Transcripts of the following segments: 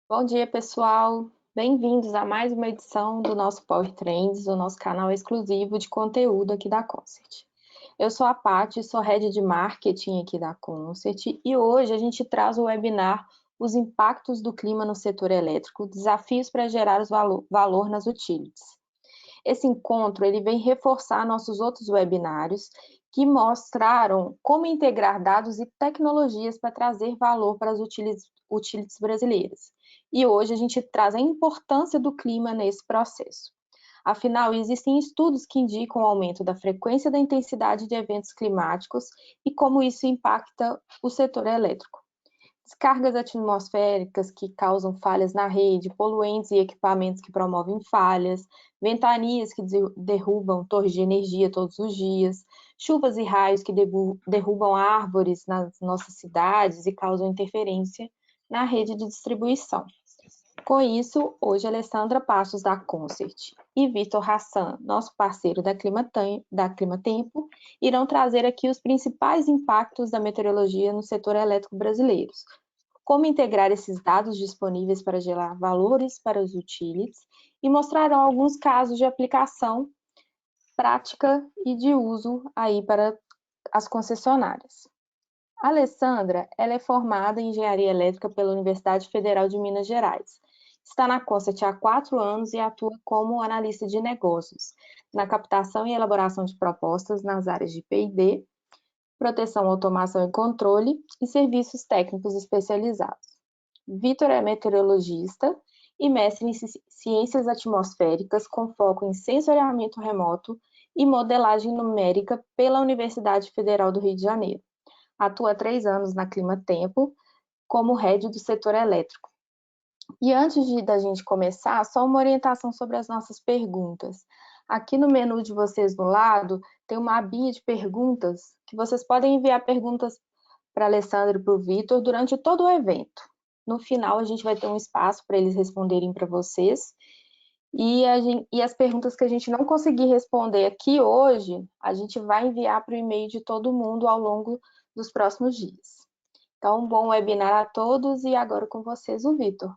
Bom dia, pessoal. Bem-vindos a mais uma edição do nosso Power Trends, o nosso canal exclusivo de conteúdo aqui da Concert. Eu sou a Paty, sou Head de Marketing aqui da Concert e hoje a gente traz o webinar Os impactos do clima no setor elétrico, desafios para gerar valor nas utilities. Esse encontro ele vem reforçar nossos outros webinários que mostraram como integrar dados e tecnologias para trazer valor para as utilities brasileiras. E hoje a gente traz a importância do clima nesse processo. Afinal, existem estudos que indicam o aumento da frequência e da intensidade de eventos climáticos e como isso impacta o setor elétrico. Descargas atmosféricas que causam falhas na rede, poluentes e equipamentos que promovem falhas, ventanias que derrubam torres de energia todos os dias, chuvas e raios que derrubam árvores nas nossas cidades e causam interferência na rede de distribuição. Com isso, hoje Alessandra Passos da Concert e Vitor Hassan, nosso parceiro da Climatempo, irão trazer aqui os principais impactos da meteorologia no setor elétrico brasileiro, como integrar esses dados disponíveis para gerar valores para os utilities e mostrarão alguns casos de aplicação prática e de uso aí para as concessionárias. A Alessandra, ela é formada em Engenharia Elétrica pela Universidade Federal de Minas Gerais. Está na Concert há 4 anos e atua como analista de negócios, na captação e elaboração de propostas nas áreas de P&D, proteção, automação e controle e serviços técnicos especializados. Vitor é meteorologista e mestre em ciências atmosféricas com foco em sensoriamento remoto e modelagem numérica pela Universidade Federal do Rio de Janeiro. Atua há 3 anos na Climatempo como head do setor elétrico. E antes da gente começar, só uma orientação sobre as nossas perguntas. Aqui no menu de vocês do lado, tem uma abinha de perguntas, que vocês podem enviar perguntas para a Alessandra e para o Vitor durante todo o evento. No final, a gente vai ter um espaço para eles responderem para vocês. E as perguntas que a gente não conseguir responder aqui hoje, a gente vai enviar para o e-mail de todo mundo ao longo dos próximos dias. Então, bom webinar a todos e agora com vocês o Vitor.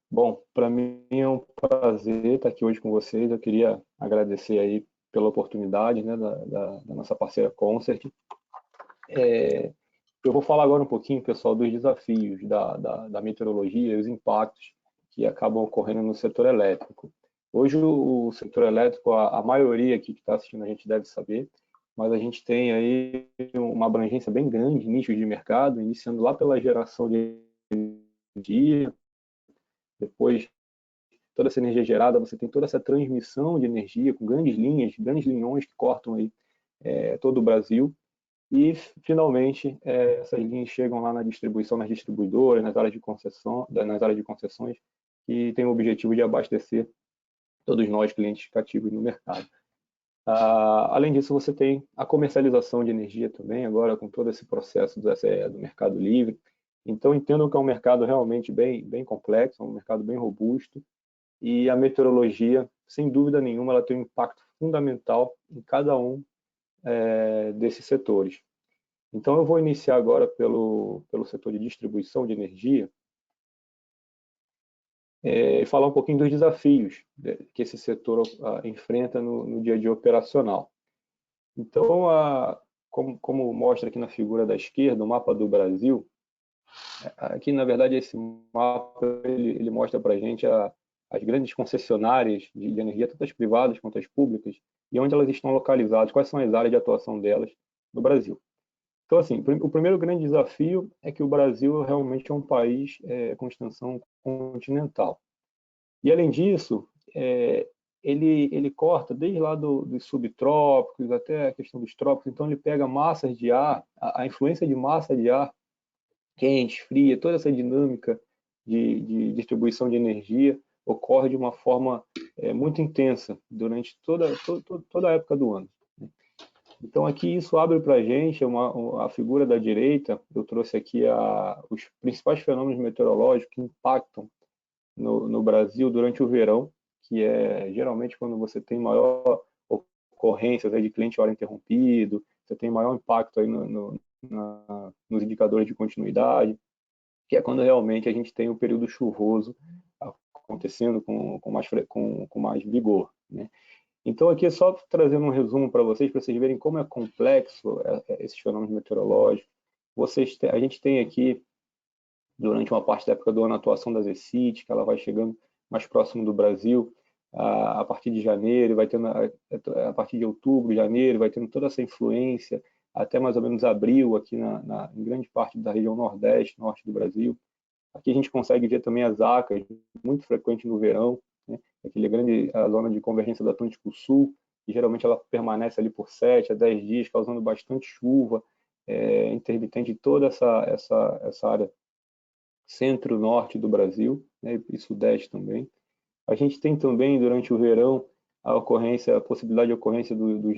Bom, para mim é um prazer estar aqui hoje com vocês. Eu queria agradecer aí pela oportunidade, né, da nossa parceira Concert. Eu vou falar agora um pouquinho, pessoal, dos desafios da meteorologia e os impactos que acabam ocorrendo no setor elétrico. Hoje o setor elétrico, a maioria aqui que está assistindo a gente deve saber, mas a gente tem aí uma abrangência bem grande, nichos de mercado, iniciando lá pela geração de energia, depois toda essa energia gerada, você tem toda essa transmissão de energia com grandes linhas, grandes linhões que cortam aí todo o Brasil. E, finalmente, essas linhas chegam lá na distribuição, nas distribuidoras, nas áreas de concessões, que tem o objetivo de abastecer todos nós, clientes cativos no mercado. Além disso, você tem a comercialização de energia também, agora com todo esse processo do mercado livre. Então, entendo que é um mercado realmente bem complexo, é um mercado bem robusto, e a meteorologia, sem dúvida nenhuma, ela tem um impacto fundamental em cada um desses setores. Então, eu vou iniciar agora pelo setor de distribuição de energia e falar um pouquinho dos desafios que esse setor enfrenta no dia a dia operacional. Então, como mostra aqui na figura da esquerda, o mapa do Brasil, aqui, na verdade, esse mapa ele mostra para a gente as grandes concessionárias de energia, tanto as privadas quanto as públicas, e onde elas estão localizadas, quais são as áreas de atuação delas no Brasil. Então, assim, o primeiro grande desafio é que o Brasil realmente é um país com extensão continental. E, além disso, ele corta desde lá dos subtrópicos até a questão dos trópicos, então ele pega massas de ar, a influência de massa de ar quente, fria, toda essa dinâmica de distribuição de energia ocorre de uma forma muito intensa durante toda a época do ano. Então, aqui isso abre para a gente a figura da direita. Eu trouxe aqui os principais fenômenos meteorológicos que impactam no Brasil durante o verão, que é geralmente quando você tem maior ocorrência de cliente hora interrompido, você tem maior impacto aí nos indicadores de continuidade, que é quando realmente a gente tem o período chuvoso acontecendo com mais vigor, né? Então, aqui é só trazendo um resumo para vocês verem como é complexo esses fenômenos meteorológicos. A gente tem aqui, durante uma parte da época do ano, a atuação da ZECIT, que ela vai chegando mais próximo do Brasil, a partir de janeiro, vai tendo a partir de outubro, janeiro, vai tendo toda essa influência, até mais ou menos abril, aqui em grande parte da região nordeste, norte do Brasil. Aqui a gente consegue ver também as ACAS, muito frequente no verão, né? A zona de convergência do Atlântico Sul, e geralmente ela permanece ali por 7 a 10 dias, causando bastante chuva, intermitente em toda essa área centro-norte do Brasil, né? E sudeste também. A gente tem também, durante o verão, a possibilidade de ocorrência dos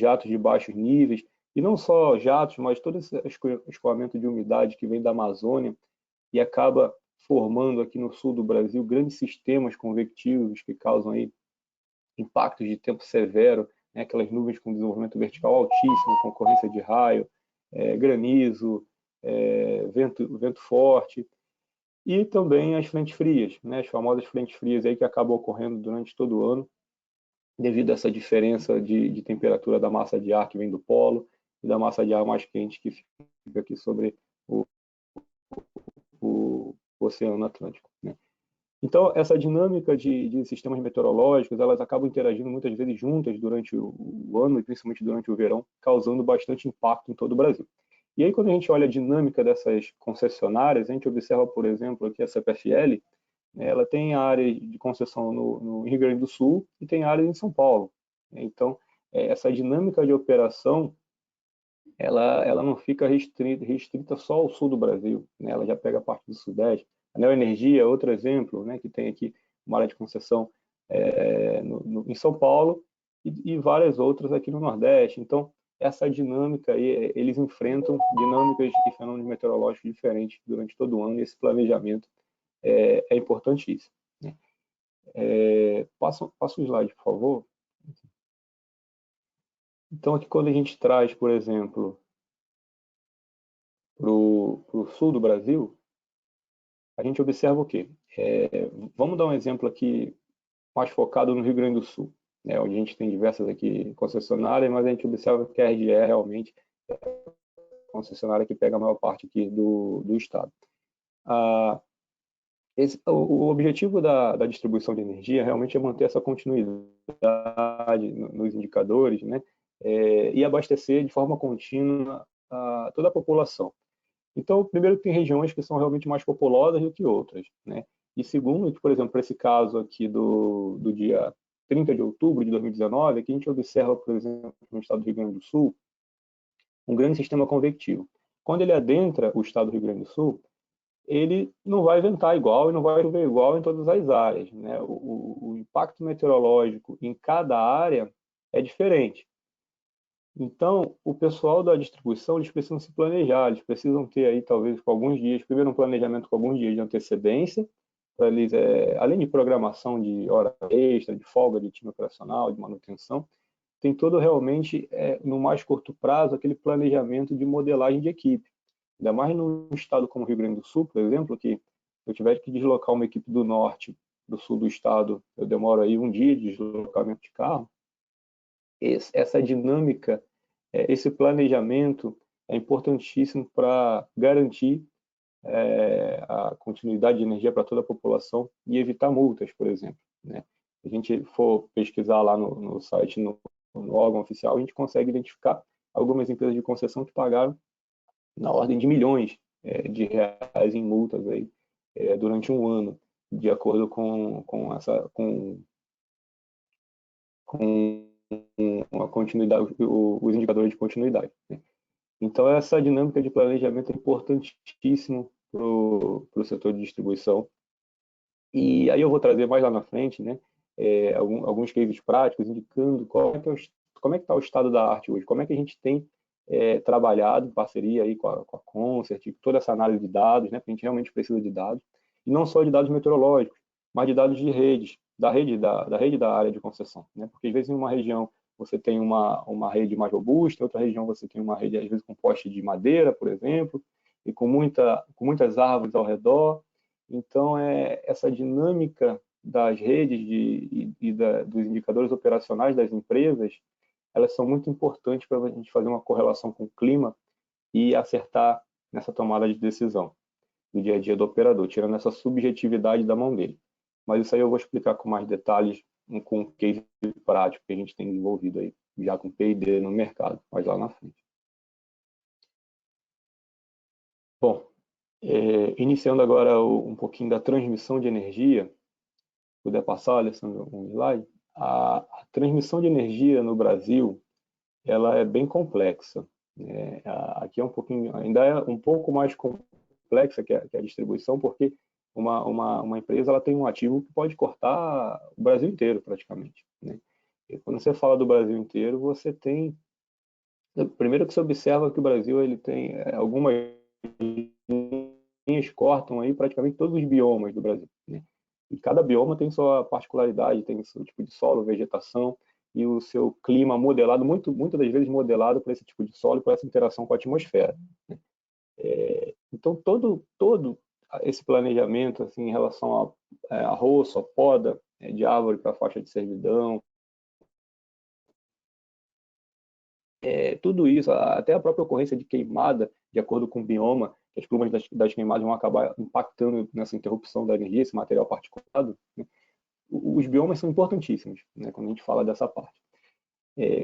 jatos de baixos níveis, e não só jatos, mas todo esse escoamento de umidade que vem da Amazônia, e acaba formando aqui no sul do Brasil grandes sistemas convectivos que causam aí impactos de tempo severo, né? Aquelas nuvens com desenvolvimento vertical altíssimo, com ocorrência de raio, granizo, vento forte, e também as frentes frias, né? As famosas frentes frias aí que acabam ocorrendo durante todo o ano, devido a essa diferença de temperatura da massa de ar que vem do polo e da massa de ar mais quente que fica aqui sobre o Oceano Atlântico, né? Então, essa dinâmica de sistemas meteorológicos, elas acabam interagindo muitas vezes juntas durante o ano, e principalmente durante o verão, causando bastante impacto em todo o Brasil. E aí, quando a gente olha a dinâmica dessas concessionárias, a gente observa, por exemplo, aqui a CPFL, né, ela tem áreas de concessão no Rio Grande do Sul e tem áreas em São Paulo. Então, essa dinâmica de operação, ela não fica restrita só ao sul do Brasil, né? Ela já pega a parte do Sudeste. A Neoenergia é outro exemplo, né, que tem aqui uma área de concessão em São Paulo e várias outras aqui no Nordeste. Então, essa dinâmica aí, eles enfrentam dinâmicas e fenômenos meteorológicos diferentes durante todo o ano, e esse planejamento é importantíssimo, né? Passa o slide, por favor. Então, aqui quando a gente traz, por exemplo, para o sul do Brasil, a gente observa o quê? Vamos dar um exemplo aqui mais focado no Rio Grande do Sul, né, onde a gente tem diversas aqui concessionárias, mas a gente observa que a RGE realmente é a concessionária que pega a maior parte aqui do estado. O objetivo da distribuição de energia realmente é manter essa continuidade nos indicadores, né, e abastecer de forma contínua toda a população. Então, primeiro, tem regiões que são realmente mais populosas do que outras, né? E segundo, que, por exemplo, para esse caso aqui do dia 30 de outubro de 2019, aqui a gente observa, por exemplo, no estado do Rio Grande do Sul, um grande sistema convectivo. Quando ele adentra o estado do Rio Grande do Sul, ele não vai ventar igual e não vai chover igual em todas as áreas, né? O impacto meteorológico em cada área é diferente. Então, o pessoal da distribuição, eles precisam se planejar, eles precisam ter aí, talvez, com alguns dias, primeiro um planejamento com alguns dias de antecedência, para eles, além de programação de hora extra, de folga de time operacional, de manutenção, tem todo realmente, no mais curto prazo, aquele planejamento de modelagem de equipe. Ainda mais num estado como o Rio Grande do Sul, por exemplo, que eu tiver que deslocar uma equipe do norte, do sul do estado, eu demoro aí um dia de deslocamento de carro. Essa dinâmica, esse planejamento é importantíssimo para garantir a continuidade de energia para toda a população e evitar multas, por exemplo, né? Se a gente for pesquisar lá no site, no órgão oficial, a gente consegue identificar algumas empresas de concessão que pagaram na ordem de milhões de reais em multas aí, durante um ano, de acordo com a continuidade, os indicadores de continuidade, né? Então, essa dinâmica de planejamento é importantíssimo para o setor de distribuição. E aí eu vou trazer mais lá na frente, né, alguns cases práticos indicando como é que está o estado da arte hoje, como é que a gente tem trabalhado em parceria aí com a Concert, toda essa análise de dados, né, porque a gente realmente precisa de dados, e não só de dados meteorológicos, mas de dados de redes, da rede da área de concessão, né, porque às vezes em uma região você tem uma rede mais robusta, em outra região você tem uma rede, às vezes, com poste de madeira, por exemplo, e com muitas árvores ao redor. Então, essa dinâmica das redes dos indicadores operacionais das empresas, elas são muito importantes para a gente fazer uma correlação com o clima e acertar nessa tomada de decisão do dia a dia do operador, tirando essa subjetividade da mão dele. Mas isso aí eu vou explicar com mais detalhes com um case prático que a gente tem desenvolvido aí, já com P&D no mercado, mas lá na frente. Bom, iniciando agora um pouquinho da transmissão de energia, puder passar, Alessandro, um slide. A transmissão de energia no Brasil, ela é bem complexa. Aqui é um pouquinho, ainda é um pouco mais complexa que a distribuição, porque uma empresa ela tem um ativo que pode cortar o Brasil inteiro, praticamente, né? E quando você fala do Brasil inteiro, você tem... Primeiro que você observa que o Brasil ele tem algumas linhas cortam aí praticamente todos os biomas do Brasil, né? E cada bioma tem sua particularidade, tem seu tipo de solo, vegetação e o seu clima modelado, muitas das vezes modelado por esse tipo de solo e por essa interação com a atmosfera, né? Então, todo esse planejamento assim, em relação a roço, a poda de árvore para faixa de servidão, tudo isso, até a própria ocorrência de queimada, de acordo com o bioma, que as plumas das queimadas vão acabar impactando nessa interrupção da energia, esse material particulado, né? Os biomas são importantíssimos, né, quando a gente fala dessa parte.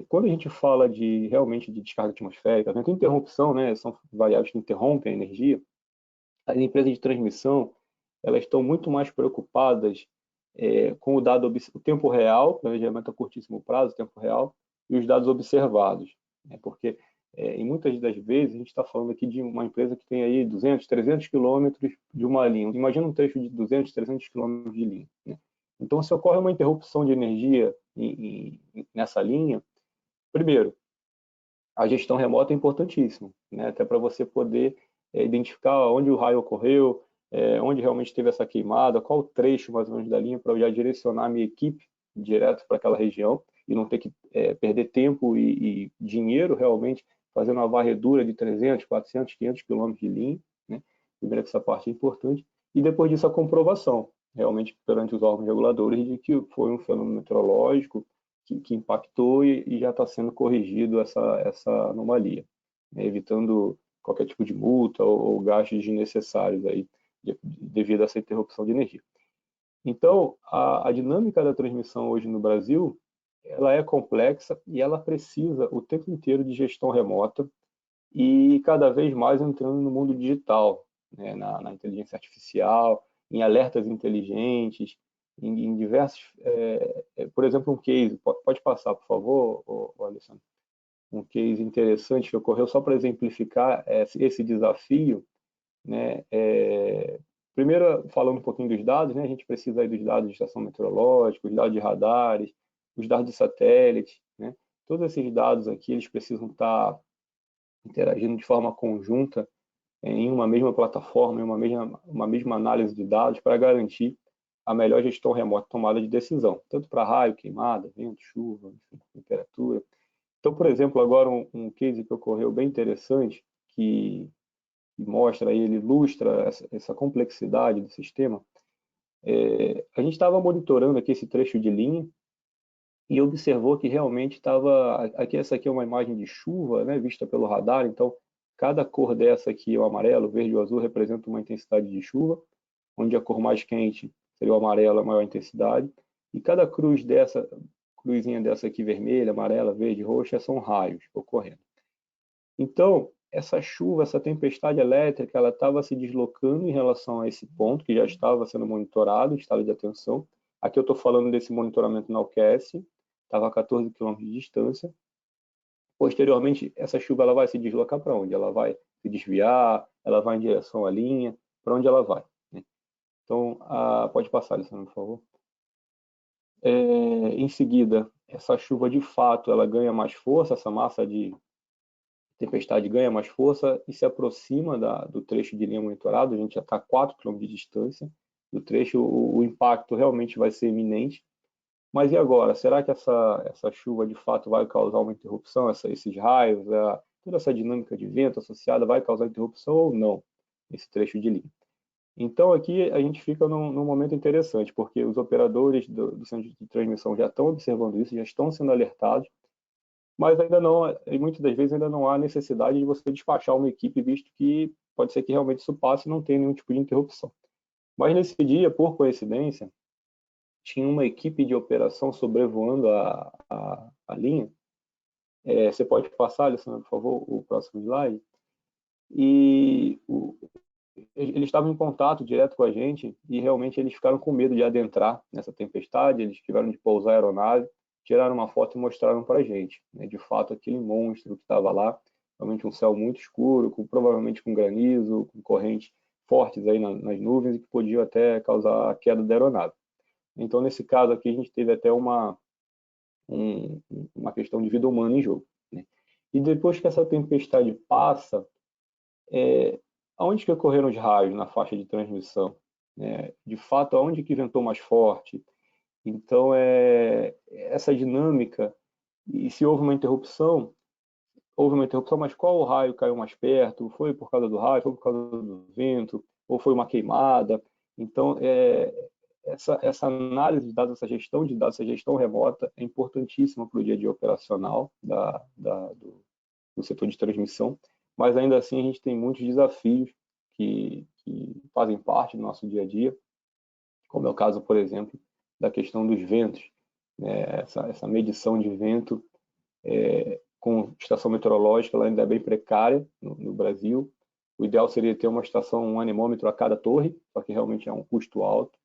Quando a gente fala realmente de descarga atmosférica, tem interrupção, né, são variáveis que interrompem a energia, as empresas de transmissão, elas estão muito mais preocupadas com o tempo real, planejamento a curtíssimo prazo, tempo real, e os dados observados, né? Porque em muitas das vezes a gente está falando aqui de uma empresa que tem aí 200, 300 quilômetros de uma linha. Imagina um trecho de 200, 300 quilômetros de linha, né? Então, se ocorre uma interrupção de energia nessa linha, primeiro, a gestão remota é importantíssima, né? Até para você poder identificar onde o raio ocorreu, onde realmente teve essa queimada, qual o trecho mais ou menos da linha, para eu já direcionar a minha equipe direto para aquela região e não ter que perder tempo e dinheiro realmente fazendo uma varredura de 300, 400, 500 quilômetros de linha, né? Primeiro que essa parte é importante. E depois disso a comprovação, realmente perante os órgãos reguladores, de que foi um fenômeno meteorológico que impactou e já está sendo corrigido essa anomalia, né? Evitando qualquer tipo de multa ou gastos desnecessários aí, devido a essa interrupção de energia. Então, a dinâmica da transmissão hoje no Brasil, ela é complexa e ela precisa o tempo inteiro de gestão remota e cada vez mais entrando no mundo digital, né, na inteligência artificial, em alertas inteligentes, em diversos... por exemplo, um case, pode passar, por favor, Alessandro? Um case interessante que ocorreu só para exemplificar esse desafio, né? Primeiro, falando um pouquinho dos dados, né? A gente precisa aí dos dados de estação meteorológica, os dados de radares, os dados de satélite, né? Todos esses dados aqui, eles precisam estar interagindo de forma conjunta em uma mesma plataforma, em uma mesma análise de dados para garantir a melhor gestão remota tomada de decisão, tanto para raio, queimada, vento, chuva, enfim, temperatura. Então, por exemplo, agora um case que ocorreu bem interessante, que mostra, ele ilustra essa complexidade do sistema. A gente estava monitorando aqui esse trecho de linha e observou que realmente estava... essa aqui é uma imagem de chuva, né, vista pelo radar, então cada cor dessa aqui, o amarelo, o verde e o azul, representa uma intensidade de chuva, onde a cor mais quente seria o amarelo, a maior intensidade, e cada cruzinha dessa aqui, vermelha, amarela, verde, roxa, são raios ocorrendo. Então, essa chuva, essa tempestade elétrica, ela estava se deslocando em relação a esse ponto, que já estava sendo monitorado, em estado de atenção. Aqui eu estou falando desse monitoramento na UQS, estava a 14 km de distância. Posteriormente, essa chuva ela vai se deslocar para onde? Ela vai se desviar, ela vai em direção à linha, para onde ela vai, né? Então, pode passar, Alessandro, por favor. Em seguida, essa chuva, de fato, ela ganha mais força, essa massa de tempestade ganha mais força e se aproxima do trecho de linha monitorado. A gente já está a 4 km de distância do trecho, o impacto realmente vai ser iminente. Mas e agora? Será que essa chuva de fato vai causar uma interrupção? Esses raios, toda essa dinâmica de vento associada vai causar interrupção ou não nesse trecho de linha? Então aqui a gente fica num momento interessante, porque os operadores do centro de transmissão já estão observando isso, já estão sendo alertados, mas ainda não, e muitas das vezes ainda não há necessidade de você despachar uma equipe, visto que pode ser que realmente isso passe e não tenha nenhum tipo de interrupção. Mas nesse dia, por coincidência, tinha uma equipe de operação sobrevoando a linha. Você pode passar, Alessandro, por favor, o próximo slide. E eles estavam em contato direto com a gente e realmente eles ficaram com medo de adentrar nessa tempestade, eles tiveram de pousar a aeronave, tiraram uma foto e mostraram para a gente, né, de fato, aquele monstro que estava lá, realmente um céu muito escuro, provavelmente com granizo, com correntes fortes aí nas nuvens e que podiam até causar a queda da aeronave. Então, nesse caso aqui, a gente teve até uma questão de vida humana em jogo, né? E depois que essa tempestade passa, aonde que ocorreram os raios na faixa de transmissão? De fato, aonde que ventou mais forte? Então, essa dinâmica, e se houve uma interrupção, mas qual raio caiu mais perto? Foi por causa do raio, foi por causa do vento, ou foi uma queimada? Então, essa análise de dados, essa gestão de dados, essa gestão remota é importantíssima para o dia a dia operacional do setor de transmissão, mas ainda assim a gente tem muitos desafios que fazem parte do nosso dia a dia, como é o caso, por exemplo, da questão dos ventos, né? Essa medição de vento com estação meteorológica, ela ainda é bem precária no Brasil. O ideal seria ter uma estação, um anemômetro a cada torre, só que realmente é um custo alto.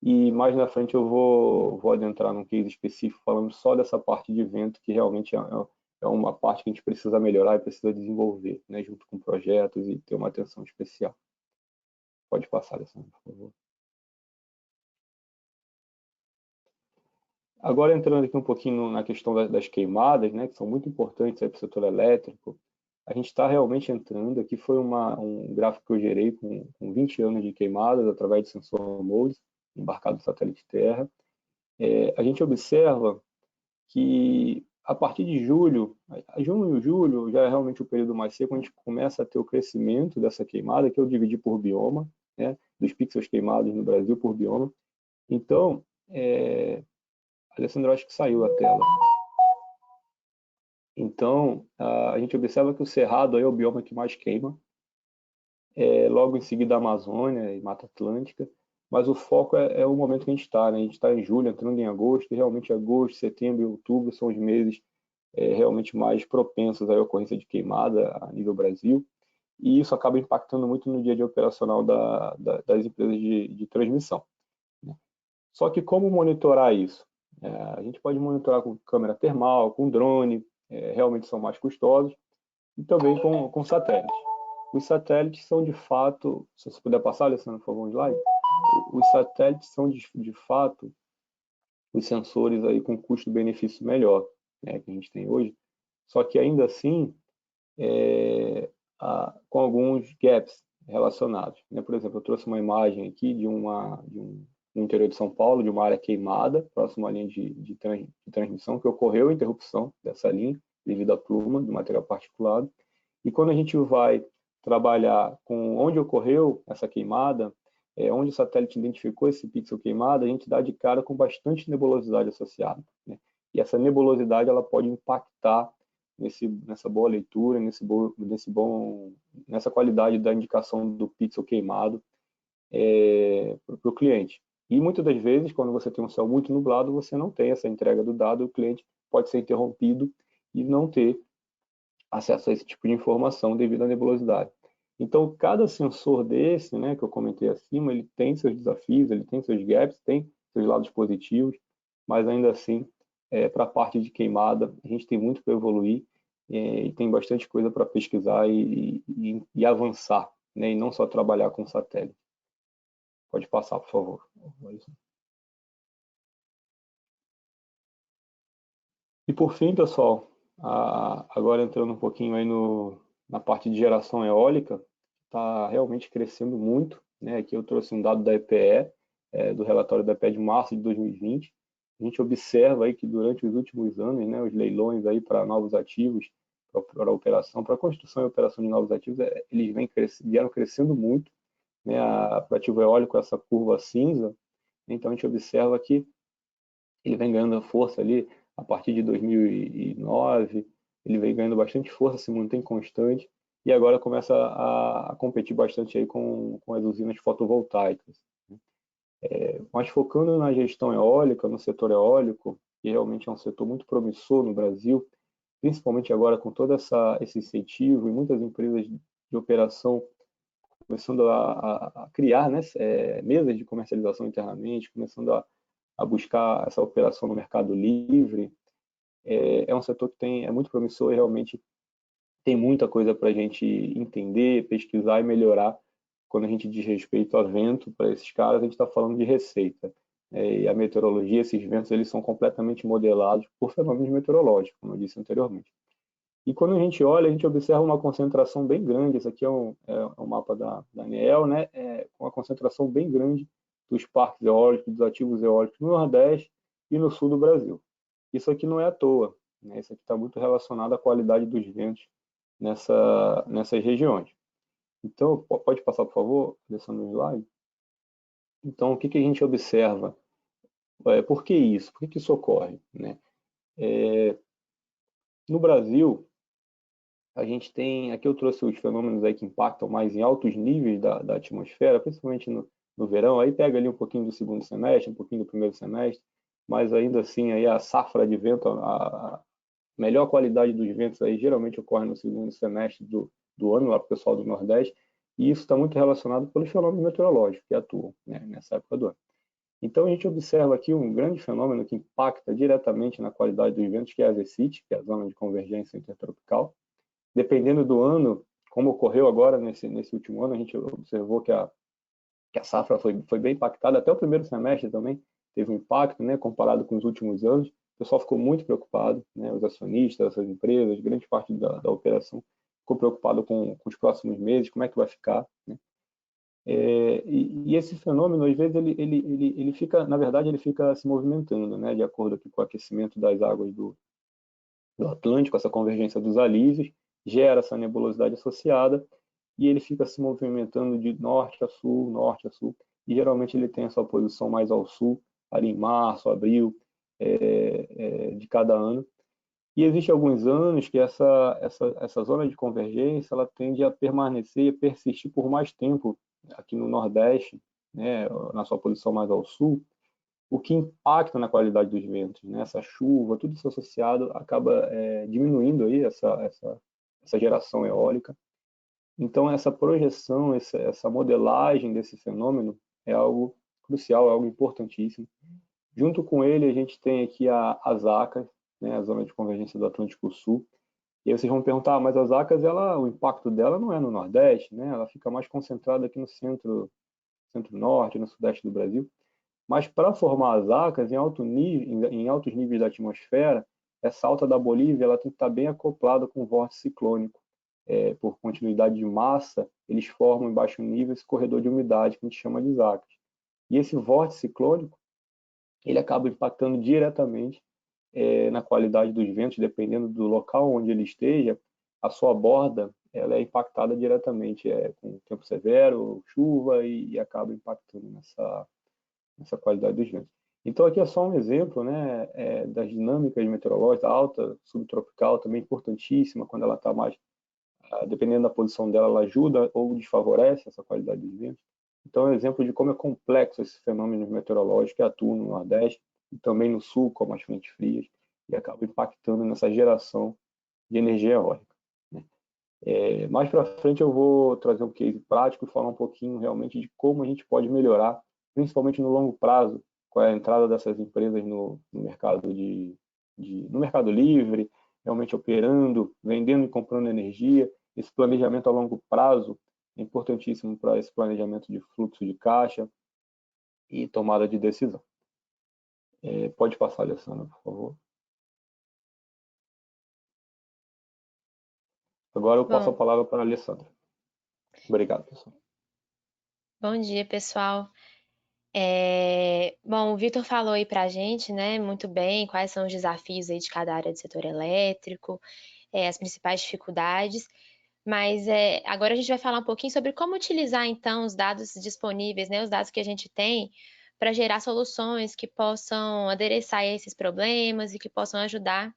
E mais na frente eu vou adentrar num case específico falando só dessa parte de vento, que realmente é uma parte que a gente precisa melhorar e precisa desenvolver, né, junto com projetos e ter uma atenção especial. Pode passar, Alessandro, por favor. Agora entrando aqui um pouquinho na questão das queimadas, né, que são muito importantes para o setor elétrico, a gente está realmente entrando, aqui foi um gráfico que eu gerei com 20 anos de queimadas através de sensor MODES, embarcado no satélite Terra. A gente observa que a partir de junho e julho já é realmente o período mais seco, a gente começa a ter o crescimento dessa queimada, que eu dividi por bioma, né, dos pixels queimados no Brasil por bioma. Então, Alessandro, acho que saiu a tela. Então, a gente observa que o Cerrado é o bioma que mais queima, logo em seguida a Amazônia e Mata Atlântica, mas o foco é o momento que a gente está, né? A gente está em julho, entrando em agosto, e realmente agosto, setembro e outubro são os meses realmente mais propensos à ocorrência de queimada a nível Brasil, e isso acaba impactando muito no dia a dia operacional das empresas de transmissão, né? Só que como monitorar isso? A gente pode monitorar com câmera termal, com drone, realmente são mais custosos, e também com satélites. Os satélites são de fato, se você puder passar, Alessandro, por favor, um slide, os satélites são de fato os sensores aí com custo-benefício melhor, né, que a gente tem hoje, só que ainda assim com alguns gaps relacionados, né? Por exemplo, eu trouxe uma imagem aqui no interior de São Paulo, de uma área queimada, próximo à linha de transmissão, que ocorreu a interrupção dessa linha devido à pluma de material particulado. E quando a gente vai trabalhar com onde ocorreu essa queimada, onde o satélite identificou esse pixel queimado, a gente dá de cara com bastante nebulosidade associada, né? E essa nebulosidade ela pode impactar nessa boa leitura, nessa qualidade da indicação do pixel queimado para o cliente. E muitas das vezes, quando você tem um céu muito nublado, você não tem essa entrega do dado, o cliente pode ser interrompido e não ter acesso a esse tipo de informação devido à nebulosidade. Então, cada sensor desse, né, que eu comentei acima, ele tem seus desafios, ele tem seus gaps, tem seus lados positivos, mas ainda assim, para a parte de queimada, a gente tem muito para evoluir e tem bastante coisa para pesquisar e avançar, né, e não só trabalhar com satélite. Pode passar, por favor. E por fim, pessoal, agora entrando um pouquinho aí na parte de geração eólica, está realmente crescendo muito, né? Aqui eu trouxe um dado da EPE, do relatório da EPE de março de 2020, A gente observa aí que durante os últimos anos, né, os leilões aí para novos ativos, para operação, para construção e operação de novos ativos, eles vieram crescendo muito, né, para ativo eólico, essa curva cinza. Então a gente observa que ele vem ganhando força ali a partir de 2009, ele vem ganhando bastante força, se mantém constante, e agora começa a competir bastante aí com as usinas fotovoltaicas. Mas focando na gestão eólica, no setor eólico, que realmente é um setor muito promissor no Brasil, principalmente agora com todo esse incentivo e muitas empresas de operação começando a criar, né, mesas de comercialização internamente, começando a buscar essa operação no mercado livre. É um setor que é muito promissor e realmente tem muita coisa para a gente entender, pesquisar e melhorar. Quando a gente diz respeito a vento, para esses caras, a gente está falando de receita. E a meteorologia, esses ventos, eles são completamente modelados por fenômenos meteorológicos, como eu disse anteriormente. E quando a gente olha, a gente observa uma concentração bem grande. Esse aqui é um mapa da ANEEL, né? Com uma concentração bem grande dos parques eólicos, dos ativos eólicos no Nordeste e no Sul do Brasil. Isso aqui não é à toa, né? Isso aqui está muito relacionado à qualidade dos ventos nessas regiões. Então, pode passar, por favor, Alessandro, no slide? Então, o que a gente observa? Por que isso? Por que isso ocorre, né? No Brasil, a gente tem, aqui eu trouxe os fenômenos aí que impactam mais em altos níveis da atmosfera, principalmente no verão, aí pega ali um pouquinho do segundo semestre, um pouquinho do primeiro semestre, mas ainda assim aí a safra de vento, a melhor qualidade dos ventos aí geralmente ocorre no segundo semestre do ano, lá para o pessoal do Nordeste, e isso está muito relacionado pelos fenômenos meteorológicos que atuam, né, nessa época do ano. Então a gente observa aqui um grande fenômeno que impacta diretamente na qualidade dos ventos, que é a ZECIT, que é a Zona de Convergência Intertropical. Dependendo do ano, como ocorreu agora nesse último ano, a gente observou que a safra foi bem impactada, até o primeiro semestre também teve um impacto, né, comparado com os últimos anos. O pessoal ficou muito preocupado, né, os acionistas, as empresas, grande parte da operação ficou preocupado com os próximos meses, como é que vai ficar, né? E esse fenômeno, às vezes, ele fica, na verdade, ele fica se movimentando, né, de acordo aqui com o aquecimento das águas do Atlântico, essa convergência dos alísios, gera essa nebulosidade associada, e ele fica se movimentando de norte a sul, e geralmente ele tem a sua posição mais ao sul, ali em março, abril de cada ano. E existe alguns anos que essa zona de convergência ela tende a permanecer e persistir por mais tempo aqui no Nordeste, né, na sua posição mais ao sul, o que impacta na qualidade dos ventos, né? Essa chuva, tudo isso associado acaba diminuindo aí essa geração eólica. Então essa projeção, essa modelagem desse fenômeno é algo crucial, é algo importantíssimo. Junto com ele a gente tem aqui as ACAS, né? A Zona de Convergência do Atlântico Sul. E aí vocês vão perguntar, mas as ACAS, o impacto dela não é no Nordeste, né? Ela fica mais concentrada aqui no centro-norte, no sudeste do Brasil. Mas para formar as ACAS em altos níveis da atmosfera, essa alta da Bolívia ela tem que estar bem acoplada com o vórtice ciclônico. Por continuidade de massa, eles formam em baixo nível esse corredor de umidade que a gente chama de ACAS. E esse vórtice ciclônico ele acaba impactando diretamente na qualidade dos ventos, dependendo do local onde ele esteja, a sua borda ela é impactada diretamente com tempo severo, chuva e acaba impactando nessa qualidade dos ventos. Então aqui é só um exemplo, né, das dinâmicas meteorológicas. A alta subtropical também é importantíssima, quando ela está mais, dependendo da posição dela, ela ajuda ou desfavorece essa qualidade dos ventos. Então é um exemplo de como é complexo esses fenômenos meteorológicos que atuam no Nordeste e também no Sul, como as frentes frias, e acabam impactando nessa geração de energia eólica, né? Mais para frente eu vou trazer um case prático e falar um pouquinho realmente de como a gente pode melhorar, principalmente no longo prazo, com a entrada dessas empresas no mercado no mercado livre, realmente operando, vendendo e comprando energia. Esse planejamento a longo prazo é importantíssimo para esse planejamento de fluxo de caixa e tomada de decisão. Pode passar, Alessandra, por favor. Agora eu passo a palavra para a Alessandra. Obrigado, pessoal. Bom dia, pessoal. Bom, o Vitor falou aí para a gente, né, muito bem, quais são os desafios aí de cada área do setor elétrico, as principais dificuldades, mas agora a gente vai falar um pouquinho sobre como utilizar, então, os dados disponíveis, né, os dados que a gente tem, para gerar soluções que possam adereçar esses problemas e que possam ajudar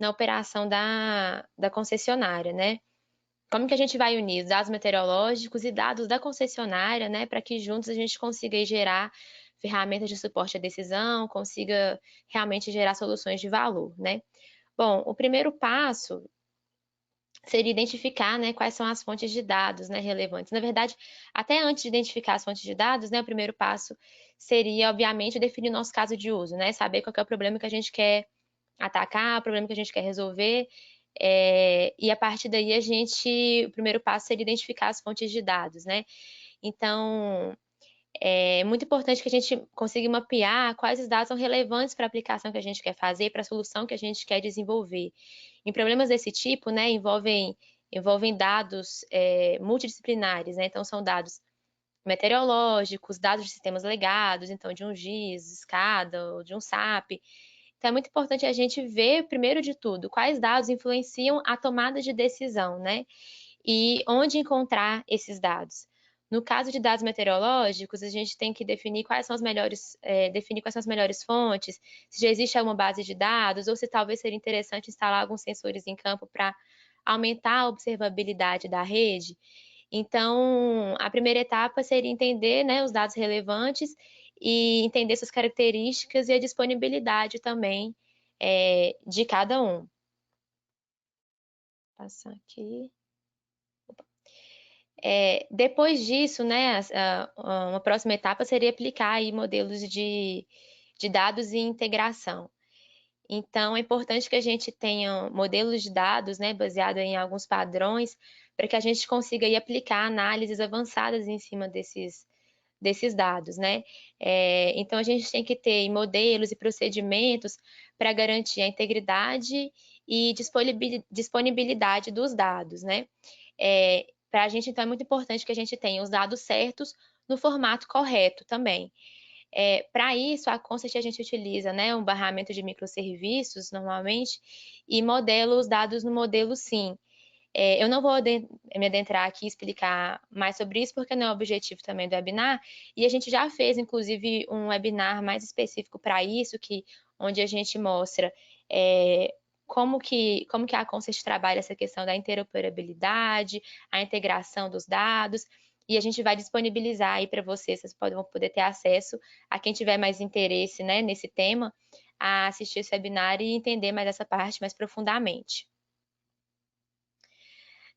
na operação da concessionária, né? Como que a gente vai unir os dados meteorológicos e dados da concessionária, né, para que juntos a gente consiga aí gerar ferramentas de suporte à decisão, consiga realmente gerar soluções de valor, né? Bom, o primeiro passo seria identificar, né, quais são as fontes de dados, né, relevantes. Na verdade, até antes de identificar as fontes de dados, né, o primeiro passo seria, obviamente, definir o nosso caso de uso, né, saber qual que é o problema que a gente quer atacar, o problema que a gente quer resolver, e a partir daí o primeiro passo seria identificar as fontes de dados, né? Então, é muito importante que a gente consiga mapear quais os dados são relevantes para a aplicação que a gente quer fazer, para a solução que a gente quer desenvolver. Em problemas desse tipo, né, envolvem dados multidisciplinares, né? Então, são dados meteorológicos, dados de sistemas legados, então de um GIS, SCADA, ou de um SAP. Então, é muito importante a gente ver, primeiro de tudo, quais dados influenciam a tomada de decisão, né? E onde encontrar esses dados. No caso de dados meteorológicos, a gente tem que definir definir quais são as melhores fontes, se já existe alguma base de dados, ou se talvez seria interessante instalar alguns sensores em campo para aumentar a observabilidade da rede. Então, a primeira etapa seria entender, né, os dados relevantes e entender suas características e a disponibilidade também de cada um. Vou passar aqui. Depois disso, né, uma próxima etapa seria aplicar aí modelos de dados e integração. Então, é importante que a gente tenha modelos de dados, né, baseado em alguns padrões, para que a gente consiga aí aplicar análises avançadas em cima desses dados, né? Então, a gente tem que ter modelos e procedimentos para garantir a integridade e disponibilidade dos dados, né? Para a gente, então, é muito importante que a gente tenha os dados certos no formato correto também. Para isso, a Concert a gente utiliza, né, um barramento de microserviços, normalmente, e modela os dados no modelo SIM. Eu não vou me adentrar aqui e explicar mais sobre isso, porque não é o objetivo também do webinar, e a gente já fez, inclusive, um webinar mais específico para isso, onde a gente mostra como que a Concert trabalha essa questão da interoperabilidade, a integração dos dados, e a gente vai disponibilizar aí para vocês vão poder ter acesso a quem tiver mais interesse, né, nesse tema, a assistir esse webinar e entender mais essa parte mais profundamente.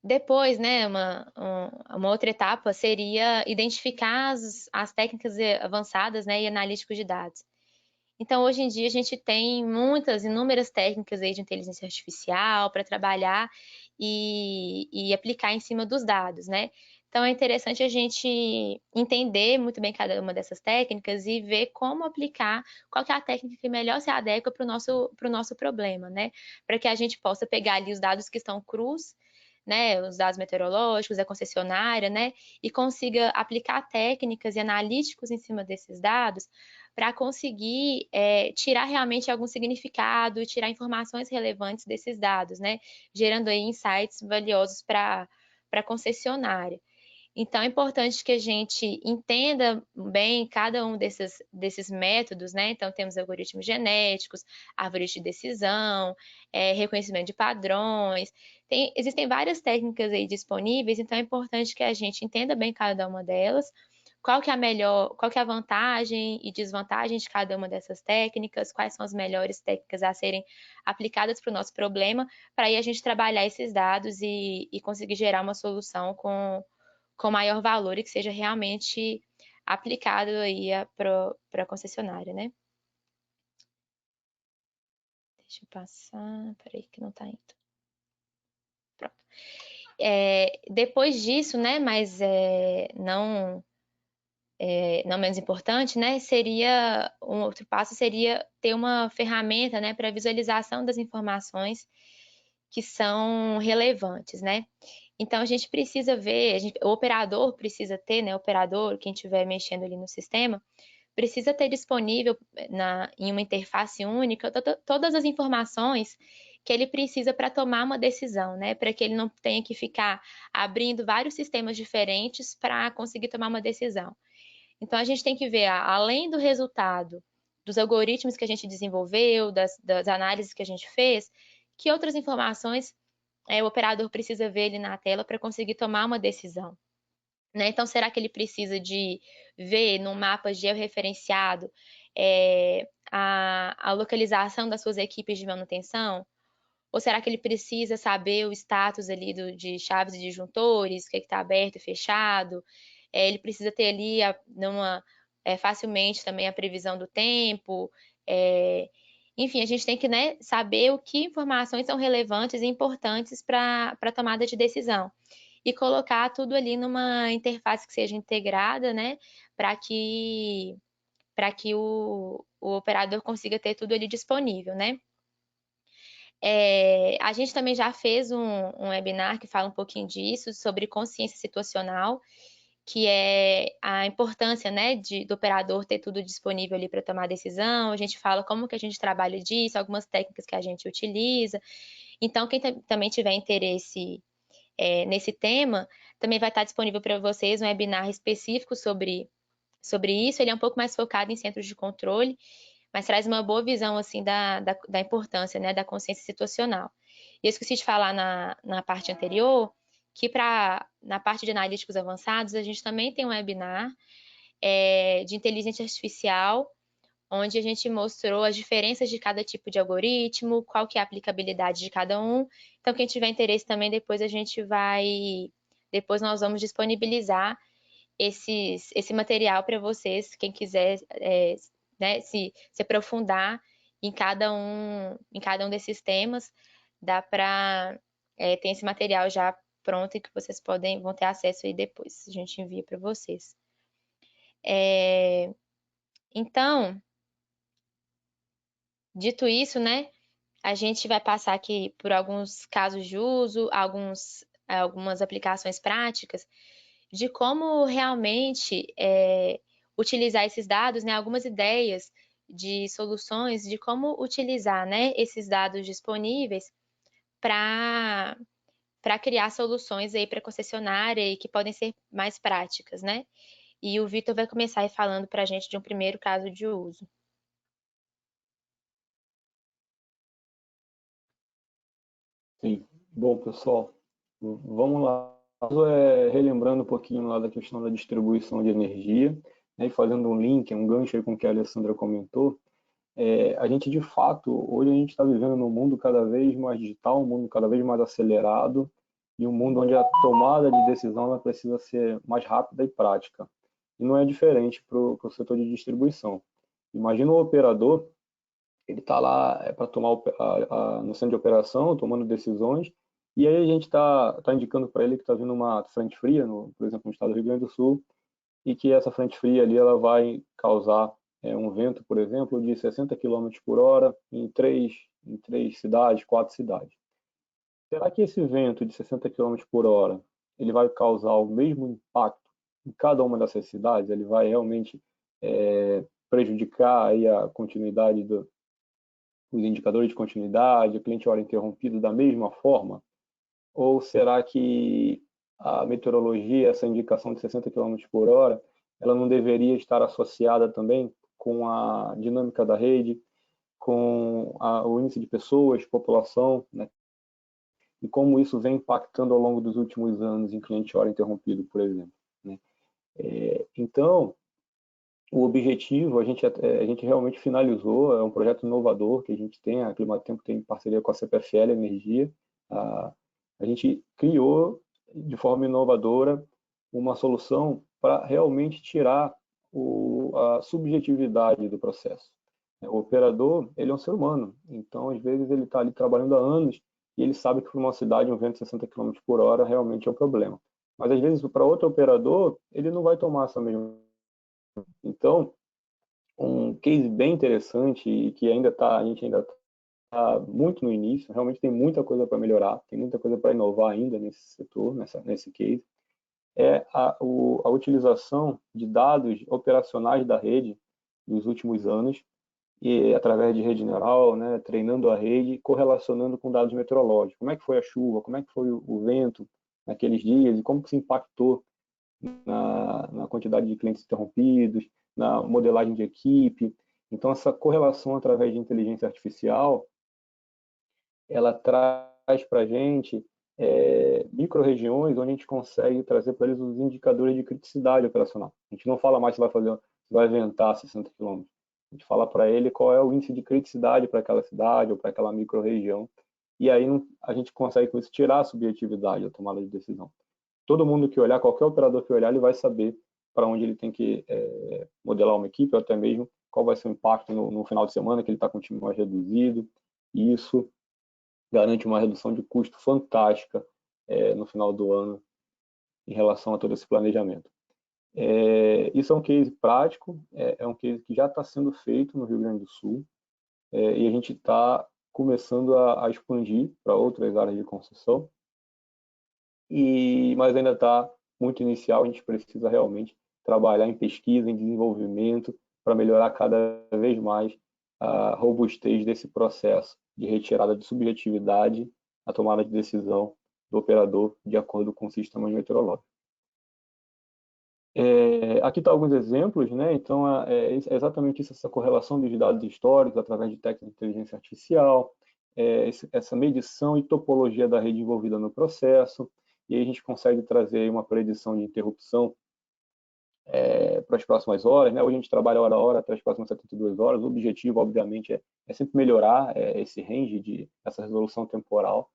Depois, né, uma outra etapa seria identificar as técnicas avançadas, né, e analíticos de dados. Então, hoje em dia, a gente tem inúmeras técnicas aí de inteligência artificial para trabalhar e aplicar em cima dos dados, né? Então, é interessante a gente entender muito bem cada uma dessas técnicas e ver como aplicar, qual que é a técnica que melhor se adequa para o nosso problema, né? Para que a gente possa pegar ali os dados que estão crus, né, os dados meteorológicos, a concessionária, né, e consiga aplicar técnicas e analíticos em cima desses dados para conseguir tirar realmente algum significado, tirar informações relevantes desses dados, né, gerando aí insights valiosos para a concessionária. Então, é importante que a gente entenda bem cada um desses métodos, né? Então, temos algoritmos genéticos, árvores de decisão, reconhecimento de padrões. Existem várias técnicas aí disponíveis, então é importante que a gente entenda bem cada uma delas, qual que é a vantagem e desvantagem de cada uma dessas técnicas, quais são as melhores técnicas a serem aplicadas para o nosso problema, para aí a gente trabalhar esses dados e conseguir gerar uma solução com maior valor e que seja realmente aplicado aí para a concessionária, né? Deixa eu passar, peraí que não tá indo. Pronto. Depois disso, né, mas não menos importante, né, um outro passo seria ter uma ferramenta, né, para visualização das informações que são relevantes, né? Então a gente precisa ver, o operador precisa ter, né, quem estiver mexendo ali no sistema, precisa ter disponível em uma interface única todas as informações que ele precisa para tomar uma decisão, né? Para que ele não tenha que ficar abrindo vários sistemas diferentes para conseguir tomar uma decisão. Então, a gente tem que ver, além do resultado dos algoritmos que a gente desenvolveu, das análises que a gente fez, que outras informações o operador precisa ver ali na tela para conseguir tomar uma decisão. Né? Então, será que ele precisa de ver no mapa georreferenciado a localização das suas equipes de manutenção? Ou será que ele precisa saber o status ali de chaves e disjuntores, o que está aberto e fechado? Ele precisa ter ali facilmente também a previsão do tempo. Enfim, a gente tem que, né, saber o que informações são relevantes e importantes para a tomada de decisão. E colocar tudo ali numa interface que seja integrada, né, para que o operador consiga ter tudo ali disponível, né? A gente também já fez um webinar que fala um pouquinho disso, sobre consciência situacional, que é a importância, né, do operador ter tudo disponível ali para tomar decisão. A gente fala como que a gente trabalha disso, algumas técnicas que a gente utiliza. Então, quem também tiver interesse nesse tema, também vai estar disponível para vocês um webinar específico sobre isso. Ele é um pouco mais focado em centros de controle, mas traz uma boa visão assim da importância, né, da consciência situacional. E eu esqueci de falar na parte anterior que na parte de analíticos avançados a gente também tem um webinar de inteligência artificial, onde a gente mostrou as diferenças de cada tipo de algoritmo, qual que é a aplicabilidade de cada um. Então, quem tiver interesse também, depois nós vamos disponibilizar esse material para vocês, quem quiser né, se aprofundar em cada um desses temas, dá para ter esse material já pronto e que vocês vão ter acesso aí depois, a gente envia para vocês. Então, dito isso, né, a gente vai passar aqui por alguns casos de uso, algumas aplicações práticas de como realmente utilizar esses dados, né, algumas ideias de soluções de como utilizar, né, esses dados disponíveis para criar soluções aí para concessionária e que podem ser mais práticas, né? E o Vitor vai começar aí falando para a gente de um primeiro caso de uso. Sim. Bom, pessoal, vamos lá. Relembrando um pouquinho lá da questão da distribuição de energia, né, e fazendo um link, um gancho aí com o que a Alessandra comentou, a gente, de fato, hoje a gente está vivendo num mundo cada vez mais digital, um mundo cada vez mais acelerado, e um mundo onde a tomada de decisão ela precisa ser mais rápida e prática. E não é diferente para o setor de distribuição. Imagina o operador, ele está lá para tomar no centro de operação, tomando decisões, e aí a gente está indicando para ele que está vindo uma frente fria, por exemplo, no estado do Rio Grande do Sul, e que essa frente fria ali ela vai causar um vento, por exemplo, de 60 km por hora em três cidades, 4 cidades. Será que esse vento de 60 km por hora ele vai causar o mesmo impacto em cada uma dessas cidades? Ele vai realmente prejudicar aí a continuidade os indicadores de continuidade, o cliente hora interrompido da mesma forma? Ou será que a meteorologia, essa indicação de 60 km por hora, ela não deveria estar associada também com a dinâmica da rede, com o índice de pessoas, população, né? E como isso vem impactando ao longo dos últimos anos em cliente hora interrompido, por exemplo, né? Então, o objetivo, a gente realmente finalizou, é um projeto inovador que a gente tem, a Climatempo tem em parceria com a CPFL Energia, a gente criou de forma inovadora uma solução para realmente tirar a subjetividade do processo. O operador, ele é um ser humano, então às vezes ele está ali trabalhando há anos e ele sabe que para uma cidade um vento de 60 km por hora realmente é um problema. Mas às vezes para outro operador, ele não vai tomar essa mesma. Então, um case bem interessante e que a gente ainda está muito no início, realmente tem muita coisa para melhorar, tem muita coisa para inovar ainda nesse setor, nesse case, é a utilização de dados operacionais da rede nos últimos anos, e através de rede neural, né, treinando a rede, correlacionando com dados meteorológicos. Como é que foi a chuva, como é que foi o vento naqueles dias, e como que se impactou na quantidade de clientes interrompidos, na modelagem de equipe. Então, essa correlação através de inteligência artificial, ela traz para a gente micro-regiões onde a gente consegue trazer para eles os indicadores de criticidade operacional. A gente não fala mais se vai ventar 60 quilômetros. A gente fala para ele qual é o índice de criticidade para aquela cidade ou para aquela micro-região. E aí a gente consegue com isso tirar a subjetividade da tomada de decisão. Todo mundo que olhar, qualquer operador que olhar, ele vai saber para onde ele tem que modelar uma equipe, ou até mesmo qual vai ser o impacto no final de semana, que ele está com o time mais reduzido. E isso garante uma redução de custo fantástica no final do ano em relação a todo esse planejamento. Isso é um case prático, é um case que já está sendo feito no Rio Grande do Sul, e a gente está começando a expandir para outras áreas de concessão, mas ainda está muito inicial, a gente precisa realmente trabalhar em pesquisa, em desenvolvimento, para melhorar cada vez mais a robustez desse processo de retirada de subjetividade na tomada de decisão do operador de acordo com o sistema meteorológico. Aqui estão alguns exemplos, né? Então é exatamente isso, essa correlação dos dados históricos através de técnicas de inteligência artificial, essa medição e topologia da rede envolvida no processo, e aí a gente consegue trazer uma predição de interrupção para as próximas horas, né? Hoje a gente trabalha hora a hora até as próximas 72 horas. O objetivo, obviamente, é sempre melhorar esse range, essa resolução temporal.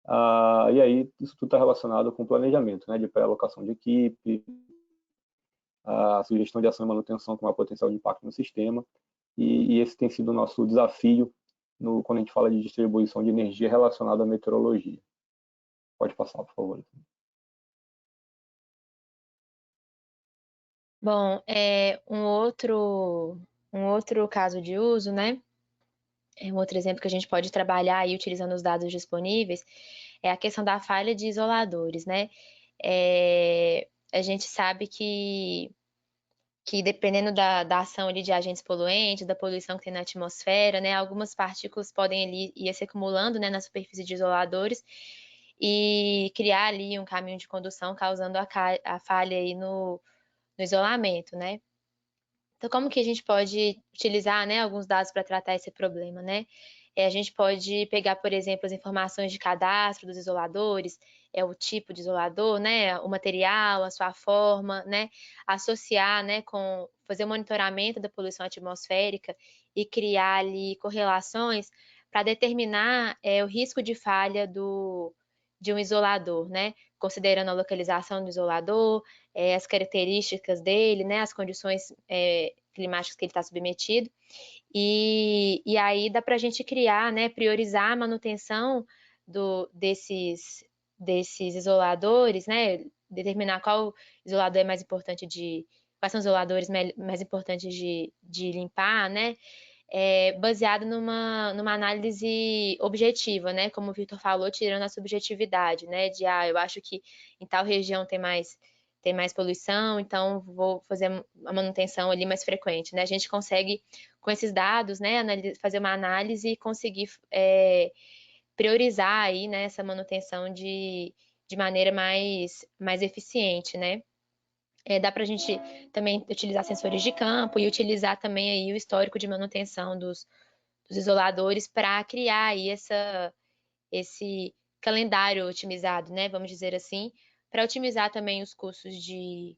E aí isso tudo está relacionado com planejamento, né? De pré-alocação de equipe, a sugestão de ação e manutenção com maior potencial de impacto no sistema. E esse tem sido o nosso desafio quando a gente fala de distribuição de energia relacionada à meteorologia. Pode passar, por favor. Bom, um outro caso de uso, né? Um outro exemplo que a gente pode trabalhar aí utilizando os dados disponíveis é a questão da falha de isoladores, né? A gente sabe que dependendo da ação ali de agentes poluentes, da poluição que tem na atmosfera, né, algumas partículas podem ali ir se acumulando, né, na superfície de isoladores e criar ali um caminho de condução, causando a falha aí no isolamento, né? Então, como que a gente pode utilizar, né, alguns dados para tratar esse problema, né? A gente pode pegar, por exemplo, as informações de cadastro dos isoladores, o tipo de isolador, né, o material, a sua forma, né, associar, né, fazer o monitoramento da poluição atmosférica e criar ali correlações para determinar o risco de falha de um isolador, né, considerando a localização do isolador, as características dele, né, as condições climáticas que ele está submetido, e aí dá para a gente criar, né, priorizar a manutenção desses isoladores, né, determinar qual isolador é mais importante quais são os isoladores mais importantes de limpar, né, baseado numa análise objetiva, né, como o Victor falou, tirando a subjetividade, né, eu acho que em tal região tem mais poluição, então vou fazer a manutenção ali mais frequente, né? A gente consegue, com esses dados, né, fazer uma análise e conseguir priorizar aí, né, essa manutenção de maneira mais eficiente, né? Dá para a gente também utilizar sensores de campo e utilizar também aí o histórico de manutenção dos isoladores para criar aí esse calendário otimizado, né? Vamos dizer assim, para otimizar também os custos de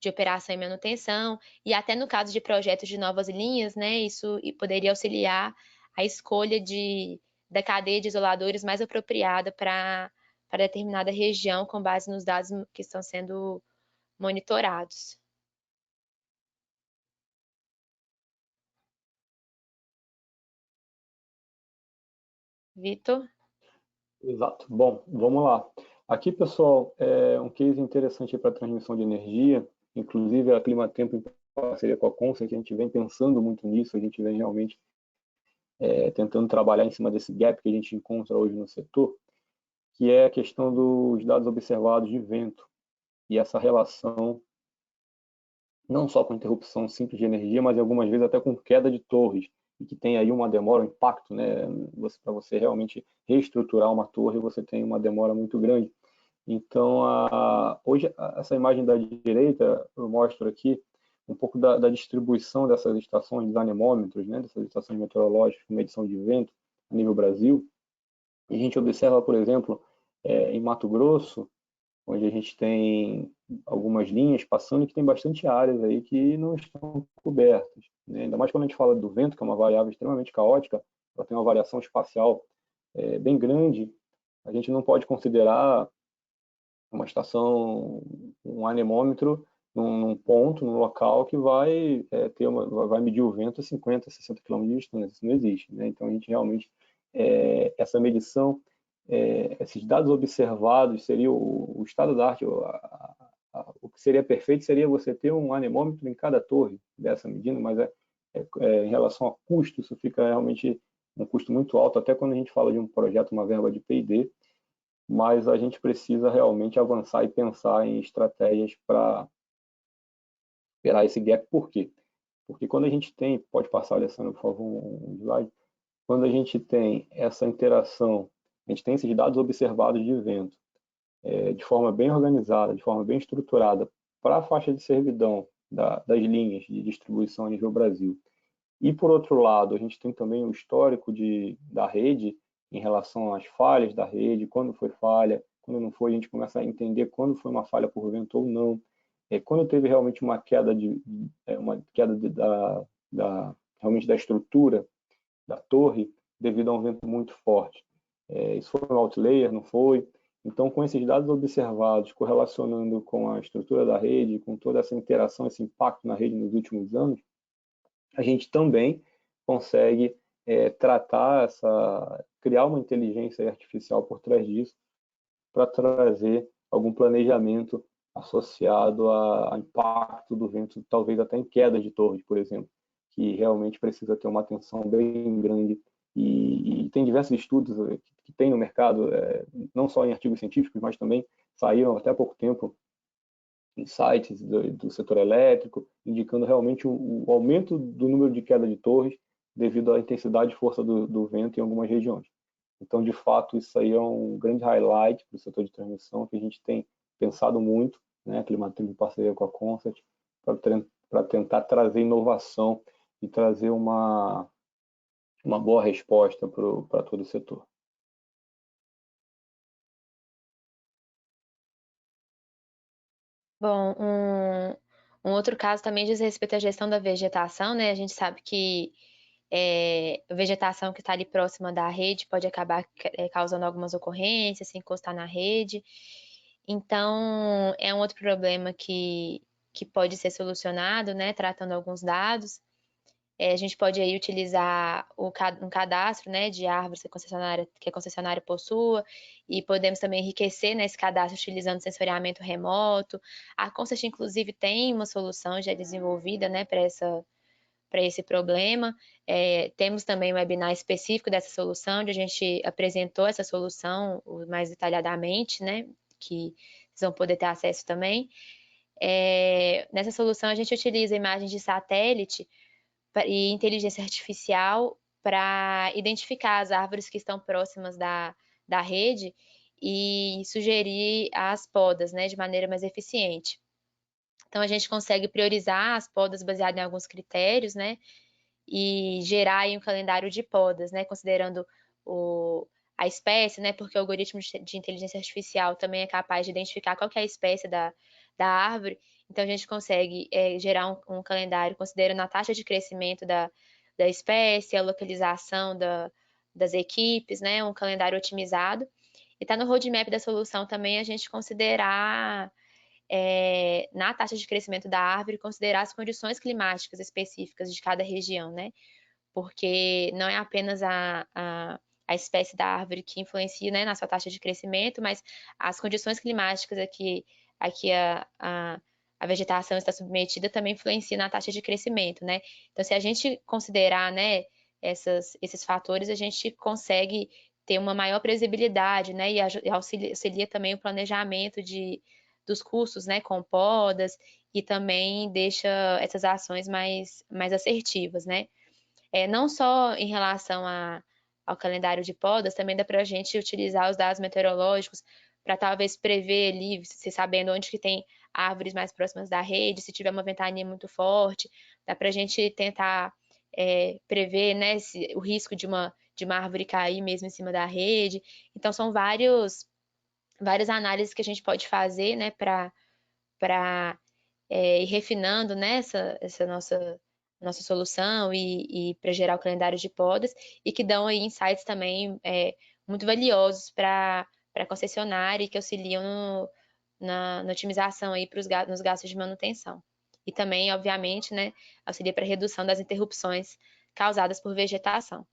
operação e manutenção, e até no caso de projetos de novas linhas, né? Isso poderia auxiliar a escolha da cadeia de isoladores mais apropriada para determinada região, com base nos dados que estão sendo monitorados. Vitor? Exato. Bom, vamos lá. Aqui, pessoal, é um case interessante para transmissão de energia, inclusive a Climatempo em parceria com a Consert, a gente vem pensando muito nisso, a gente vem realmente tentando trabalhar em cima desse gap que a gente encontra hoje no setor, que é a questão dos dados observados de vento e essa relação não só com interrupção simples de energia, mas algumas vezes até com queda de torres, e que tem aí uma demora, um impacto, né? Para você realmente reestruturar uma torre, você tem uma demora muito grande. Então, hoje, essa imagem da direita, eu mostro aqui um pouco da distribuição dessas estações, dos anemômetros, né? Dessas estações meteorológicas, medição de vento a nível Brasil. E a gente observa, por exemplo, em Mato Grosso, onde a gente tem algumas linhas passando que tem bastante áreas aí que não estão cobertas, né? Ainda mais quando a gente fala do vento, que é uma variável extremamente caótica, ela tem uma variação espacial bem grande. A gente não pode considerar uma estação, um anemômetro num ponto, num local que vai medir o vento a 50, 60 km de distância. Isso não existe, né? Então a gente realmente essa medição, esses dados observados seria o estado da arte. O que seria perfeito seria você ter um anemômetro em cada torre dessa medida, mas em relação a custo, isso fica realmente um custo muito alto, até quando a gente fala de um projeto, uma verba de P&D, mas a gente precisa realmente avançar e pensar em estratégias para superar esse gap. Por quê? Porque quando a gente tem, pode passar, Alessandro, por favor, um slide, quando a gente tem essa interação, a gente tem esses dados observados de vento, de forma bem organizada, de forma bem estruturada, para a faixa de servidão das linhas de distribuição a nível Brasil. E, por outro lado, a gente tem também o histórico da rede em relação às falhas da rede, quando foi falha, quando não foi, a gente começa a entender quando foi uma falha por vento ou não. Quando teve realmente uma queda, realmente da estrutura da torre devido a um vento muito forte. Isso foi um outlier, não foi? Então, com esses dados observados, correlacionando com a estrutura da rede, com toda essa interação, esse impacto na rede nos últimos anos, a gente também consegue criar uma inteligência artificial por trás disso, para trazer algum planejamento associado ao impacto do vento, talvez até em queda de torres, por exemplo, que realmente precisa ter uma atenção bem grande. E tem diversos estudos que tem no mercado, não só em artigos científicos, mas também saíram até há pouco tempo em sites do setor elétrico, indicando realmente o aumento do número de queda de torres devido à intensidade e força do vento em algumas regiões. Então, de fato, isso aí é um grande highlight para o setor de transmissão, que a gente tem pensado muito, né, Climatempo em parceria com a Consett, para tentar trazer inovação e trazer uma boa resposta para todo o setor. Bom, um outro caso também diz respeito à gestão da vegetação, né? A gente sabe que a vegetação que está ali próxima da rede pode acabar causando algumas ocorrências, se encostar na rede. Então, é um outro problema que pode ser solucionado, né? Tratando alguns dados. A gente pode aí utilizar um cadastro, né, de árvores que a concessionária possua, e podemos também enriquecer, né, esse cadastro utilizando sensoriamento remoto. A Consett, inclusive, tem uma solução já desenvolvida, né, para esse problema. Temos também um webinar específico dessa solução, onde a gente apresentou essa solução mais detalhadamente, né, que vocês vão poder ter acesso também. Nessa solução, a gente utiliza imagens de satélite e inteligência artificial para identificar as árvores que estão próximas da rede e sugerir as podas, né, de maneira mais eficiente. Então, a gente consegue priorizar as podas baseado em alguns critérios, né, e gerar aí um calendário de podas, né, considerando a espécie, né, porque o algoritmo de inteligência artificial também é capaz de identificar qual que é a espécie da árvore. Então, a gente consegue gerar um calendário considerando a taxa de crescimento da espécie, a localização das equipes, né, um calendário otimizado. E está no roadmap da solução também a gente considerar na taxa de crescimento da árvore, considerar as condições climáticas específicas de cada região, né? Porque não é apenas a espécie da árvore que influencia, né, na sua taxa de crescimento, mas as condições climáticas a que a vegetação está submetida também influencia na taxa de crescimento, né? Então, se a gente considerar, né, esses fatores, a gente consegue ter uma maior previsibilidade, né, e auxilia também o planejamento dos custos, né, com podas, e também deixa essas ações mais assertivas, né? Não só em relação ao calendário de podas, também dá para a gente utilizar os dados meteorológicos para talvez prever ali, se sabendo onde que tem árvores mais próximas da rede, se tiver uma ventania muito forte, dá para a gente tentar prever, né, o risco de uma árvore cair mesmo em cima da rede. Então, são várias análises que a gente pode fazer, né, para ir refinando, né, essa nossa solução e para gerar o calendário de podas e que dão aí insights também muito valiosos para a concessionária e que auxiliam na otimização aí nos gastos de manutenção. E também, obviamente, né, auxilia para a redução das interrupções causadas por vegetação.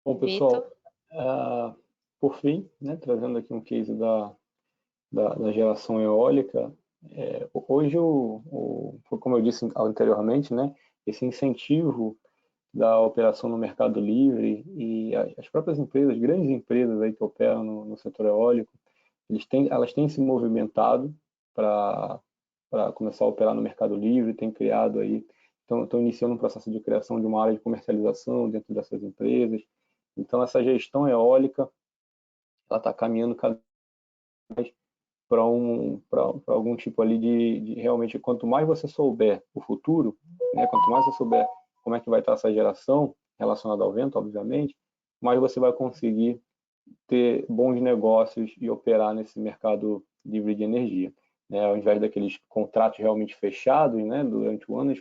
Bom, Vitor? pessoal, por fim, né, trazendo aqui um case da geração eólica, hoje, como eu disse anteriormente, né, esse incentivo da operação no mercado livre e as próprias empresas, grandes empresas aí que operam no setor eólico, elas têm se movimentado para começar a operar no mercado livre, têm criado aí, estão iniciando um processo de criação de uma área de comercialização dentro dessas empresas. Então, essa gestão eólica, ela está caminhando cada vez para algum tipo ali de realmente, quanto mais você souber o futuro, né, quanto mais você souber como é que vai estar essa geração relacionada ao vento, obviamente, mais você vai conseguir ter bons negócios e operar nesse mercado livre de energia. Né? Ao invés daqueles contratos realmente fechados, né, durante o ano,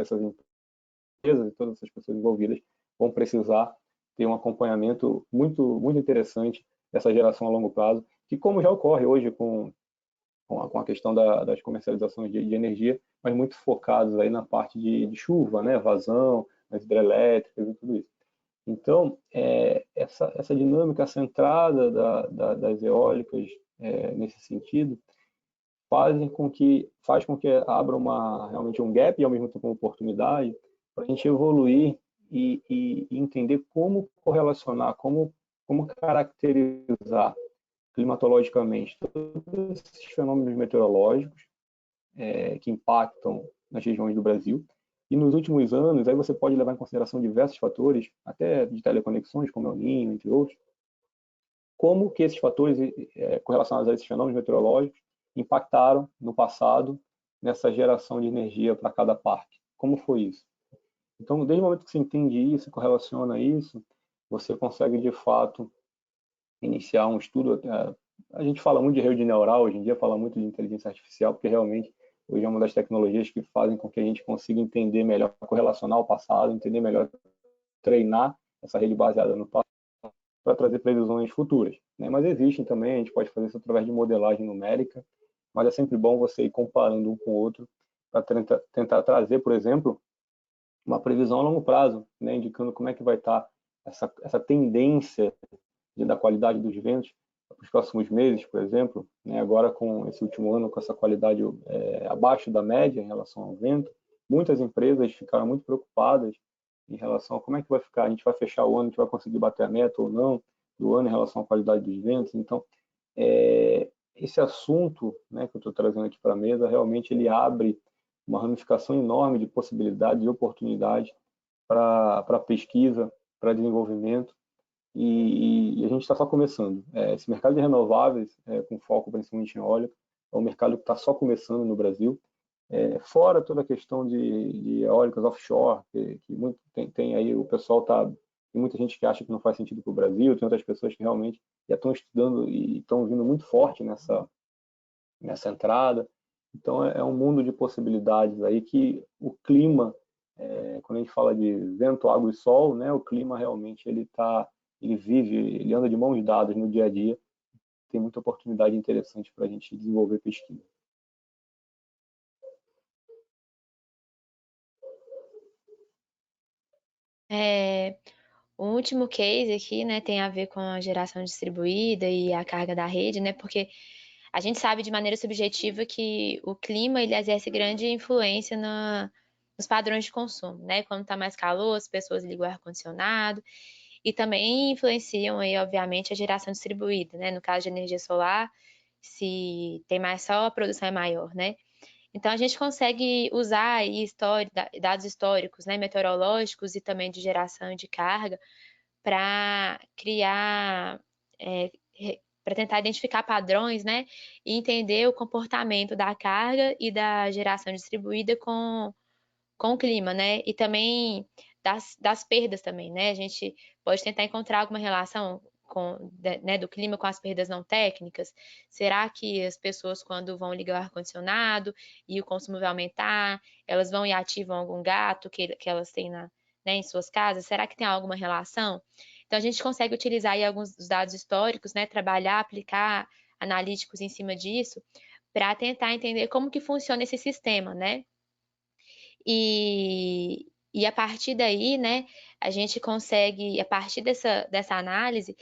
essas empresas e todas essas pessoas envolvidas vão precisar ter um acompanhamento muito interessante dessa geração a longo prazo, que como já ocorre hoje com a questão das comercializações de energia, mas muito focados aí na parte de chuva, né, vazão, nas hidrelétricas e tudo isso. Então, essa dinâmica centrada das eólicas nesse sentido faz com que abra realmente um gap e ao mesmo tempo uma oportunidade para a gente evoluir e entender como correlacionar, como caracterizar climatologicamente todos esses fenômenos meteorológicos que impactam nas regiões do Brasil. E nos últimos anos, aí você pode levar em consideração diversos fatores, até de teleconexões, como El Niño, entre outros, como que esses fatores correlacionados a esses fenômenos meteorológicos impactaram no passado nessa geração de energia para cada parque. Como foi isso? Então, desde o momento que você entende isso, correlaciona isso, você consegue, de fato, iniciar um estudo. A gente fala muito de rede neural, hoje em dia fala muito de inteligência artificial, porque realmente hoje é uma das tecnologias que fazem com que a gente consiga entender melhor, correlacionar o passado, entender melhor, treinar essa rede baseada no passado para trazer previsões futuras. Né? Mas existem também, a gente pode fazer isso através de modelagem numérica, mas é sempre bom você ir comparando um com o outro para tentar trazer, por exemplo, uma previsão a longo prazo, né? Indicando como é que vai estar essa tendência da qualidade dos ventos para os próximos meses, por exemplo, né? Agora com esse último ano com essa qualidade abaixo da média em relação ao vento, muitas empresas ficaram muito preocupadas em relação a como é que vai ficar, a gente vai fechar o ano, a gente vai conseguir bater a meta ou não do ano em relação à qualidade dos ventos. Então, esse assunto, né, que eu estou trazendo aqui para a mesa, realmente ele abre uma ramificação enorme de possibilidades e oportunidades para pesquisa, para desenvolvimento, e a gente está só começando. Esse mercado de renováveis, com foco principalmente em eólica, é um mercado que está só começando no Brasil, fora toda a questão de eólicas offshore, que muito tem aí, o pessoal tem muita gente que acha que não faz sentido para o Brasil, tem outras pessoas que realmente já estão estudando e estão vindo muito forte nessa entrada. Então é um mundo de possibilidades aí que o clima, quando a gente fala de vento, água e sol, né, o clima realmente ele vive, ele anda de mãos dadas no dia a dia, tem muita oportunidade interessante para a gente desenvolver pesquisa. O último case aqui, né, tem a ver com a geração distribuída e a carga da rede, né, porque a gente sabe de maneira subjetiva que o clima ele exerce grande influência nos padrões de consumo, né? Quando está mais calor, as pessoas ligam o ar-condicionado e também influenciam aí, obviamente, a geração distribuída, né? No caso de energia solar, se tem mais sol, a produção é maior, né? Então a gente consegue usar aí dados históricos, né, meteorológicos e também de geração de carga para criar, para tentar identificar padrões, né, e entender o comportamento da carga e da geração distribuída com o clima, né? E também das perdas também, né? A gente pode tentar encontrar alguma relação né, do clima com as perdas não técnicas. Será que as pessoas, quando vão ligar o ar-condicionado e o consumo vai aumentar, elas vão e ativam algum gato que elas têm né, em suas casas? Será que tem alguma relação? Então, a gente consegue utilizar aí alguns dos dados históricos, né? Trabalhar, aplicar analíticos em cima disso, para tentar entender como que funciona esse sistema, né? E a partir daí, né, a gente consegue, a partir dessa análise,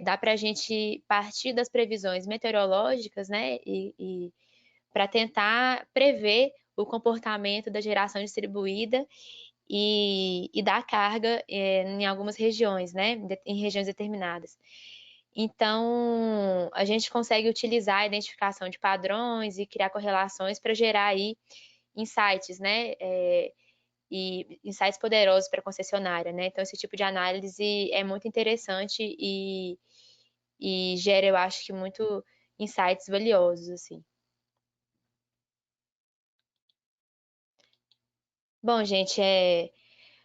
dá para a gente partir das previsões meteorológicas, né, e para tentar prever o comportamento da geração distribuída e da carga em algumas regiões, né, em regiões determinadas. Então, a gente consegue utilizar a identificação de padrões e criar correlações para gerar aí insights, né? E insights poderosos para a concessionária, né? Então, esse tipo de análise é muito interessante e gera, eu acho que, muito insights valiosos, assim. Bom, gente,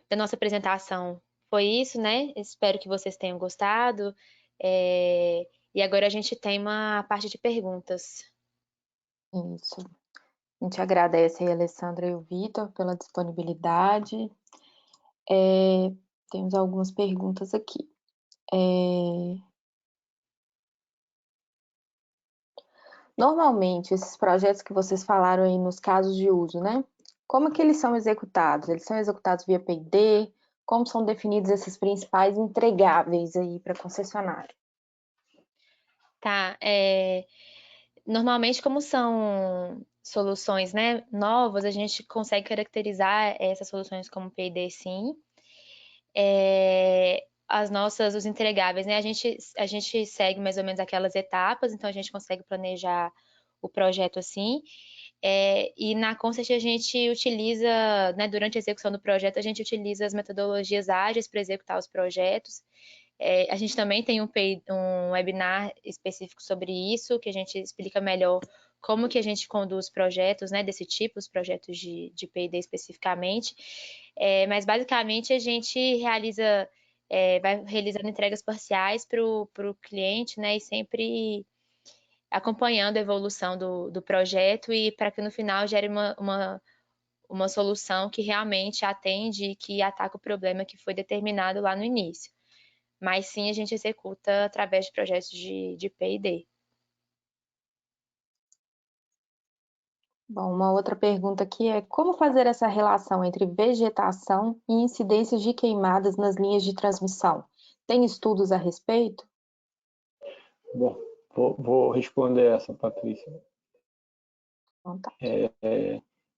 da nossa apresentação foi isso, né? Espero que vocês tenham gostado. E agora a gente tem uma parte de perguntas. Isso. A gente agradece aí a Alessandra e o Vitor pela disponibilidade. Temos algumas perguntas aqui. Normalmente, esses projetos que vocês falaram aí nos casos de uso, né? Como que eles são executados? Eles são executados via P&D? Como são definidos esses principais entregáveis aí para a concessionária? Tá, normalmente, como são soluções, né, novas, a gente consegue caracterizar essas soluções como P&D, sim. Os entregáveis, né, a gente segue mais ou menos aquelas etapas, então a gente consegue planejar o projeto assim. E na Concert a gente utiliza, né, durante a execução do projeto, a gente utiliza as metodologias ágeis para executar os projetos. A gente também tem um webinar específico sobre isso, que a gente explica melhor como que a gente conduz projetos, né, desse tipo, os projetos de P&D especificamente. Mas basicamente a gente vai realizando entregas parciais para o cliente, né, e sempre acompanhando a evolução do projeto e para que no final gere uma solução que realmente atende e que ataca o problema que foi determinado lá no início. Mas sim, a gente executa através de projetos de P&D. Bom, uma outra pergunta aqui é como fazer essa relação entre vegetação e incidências de queimadas nas linhas de transmissão? Tem estudos a respeito? Bom, vou responder essa, Patrícia.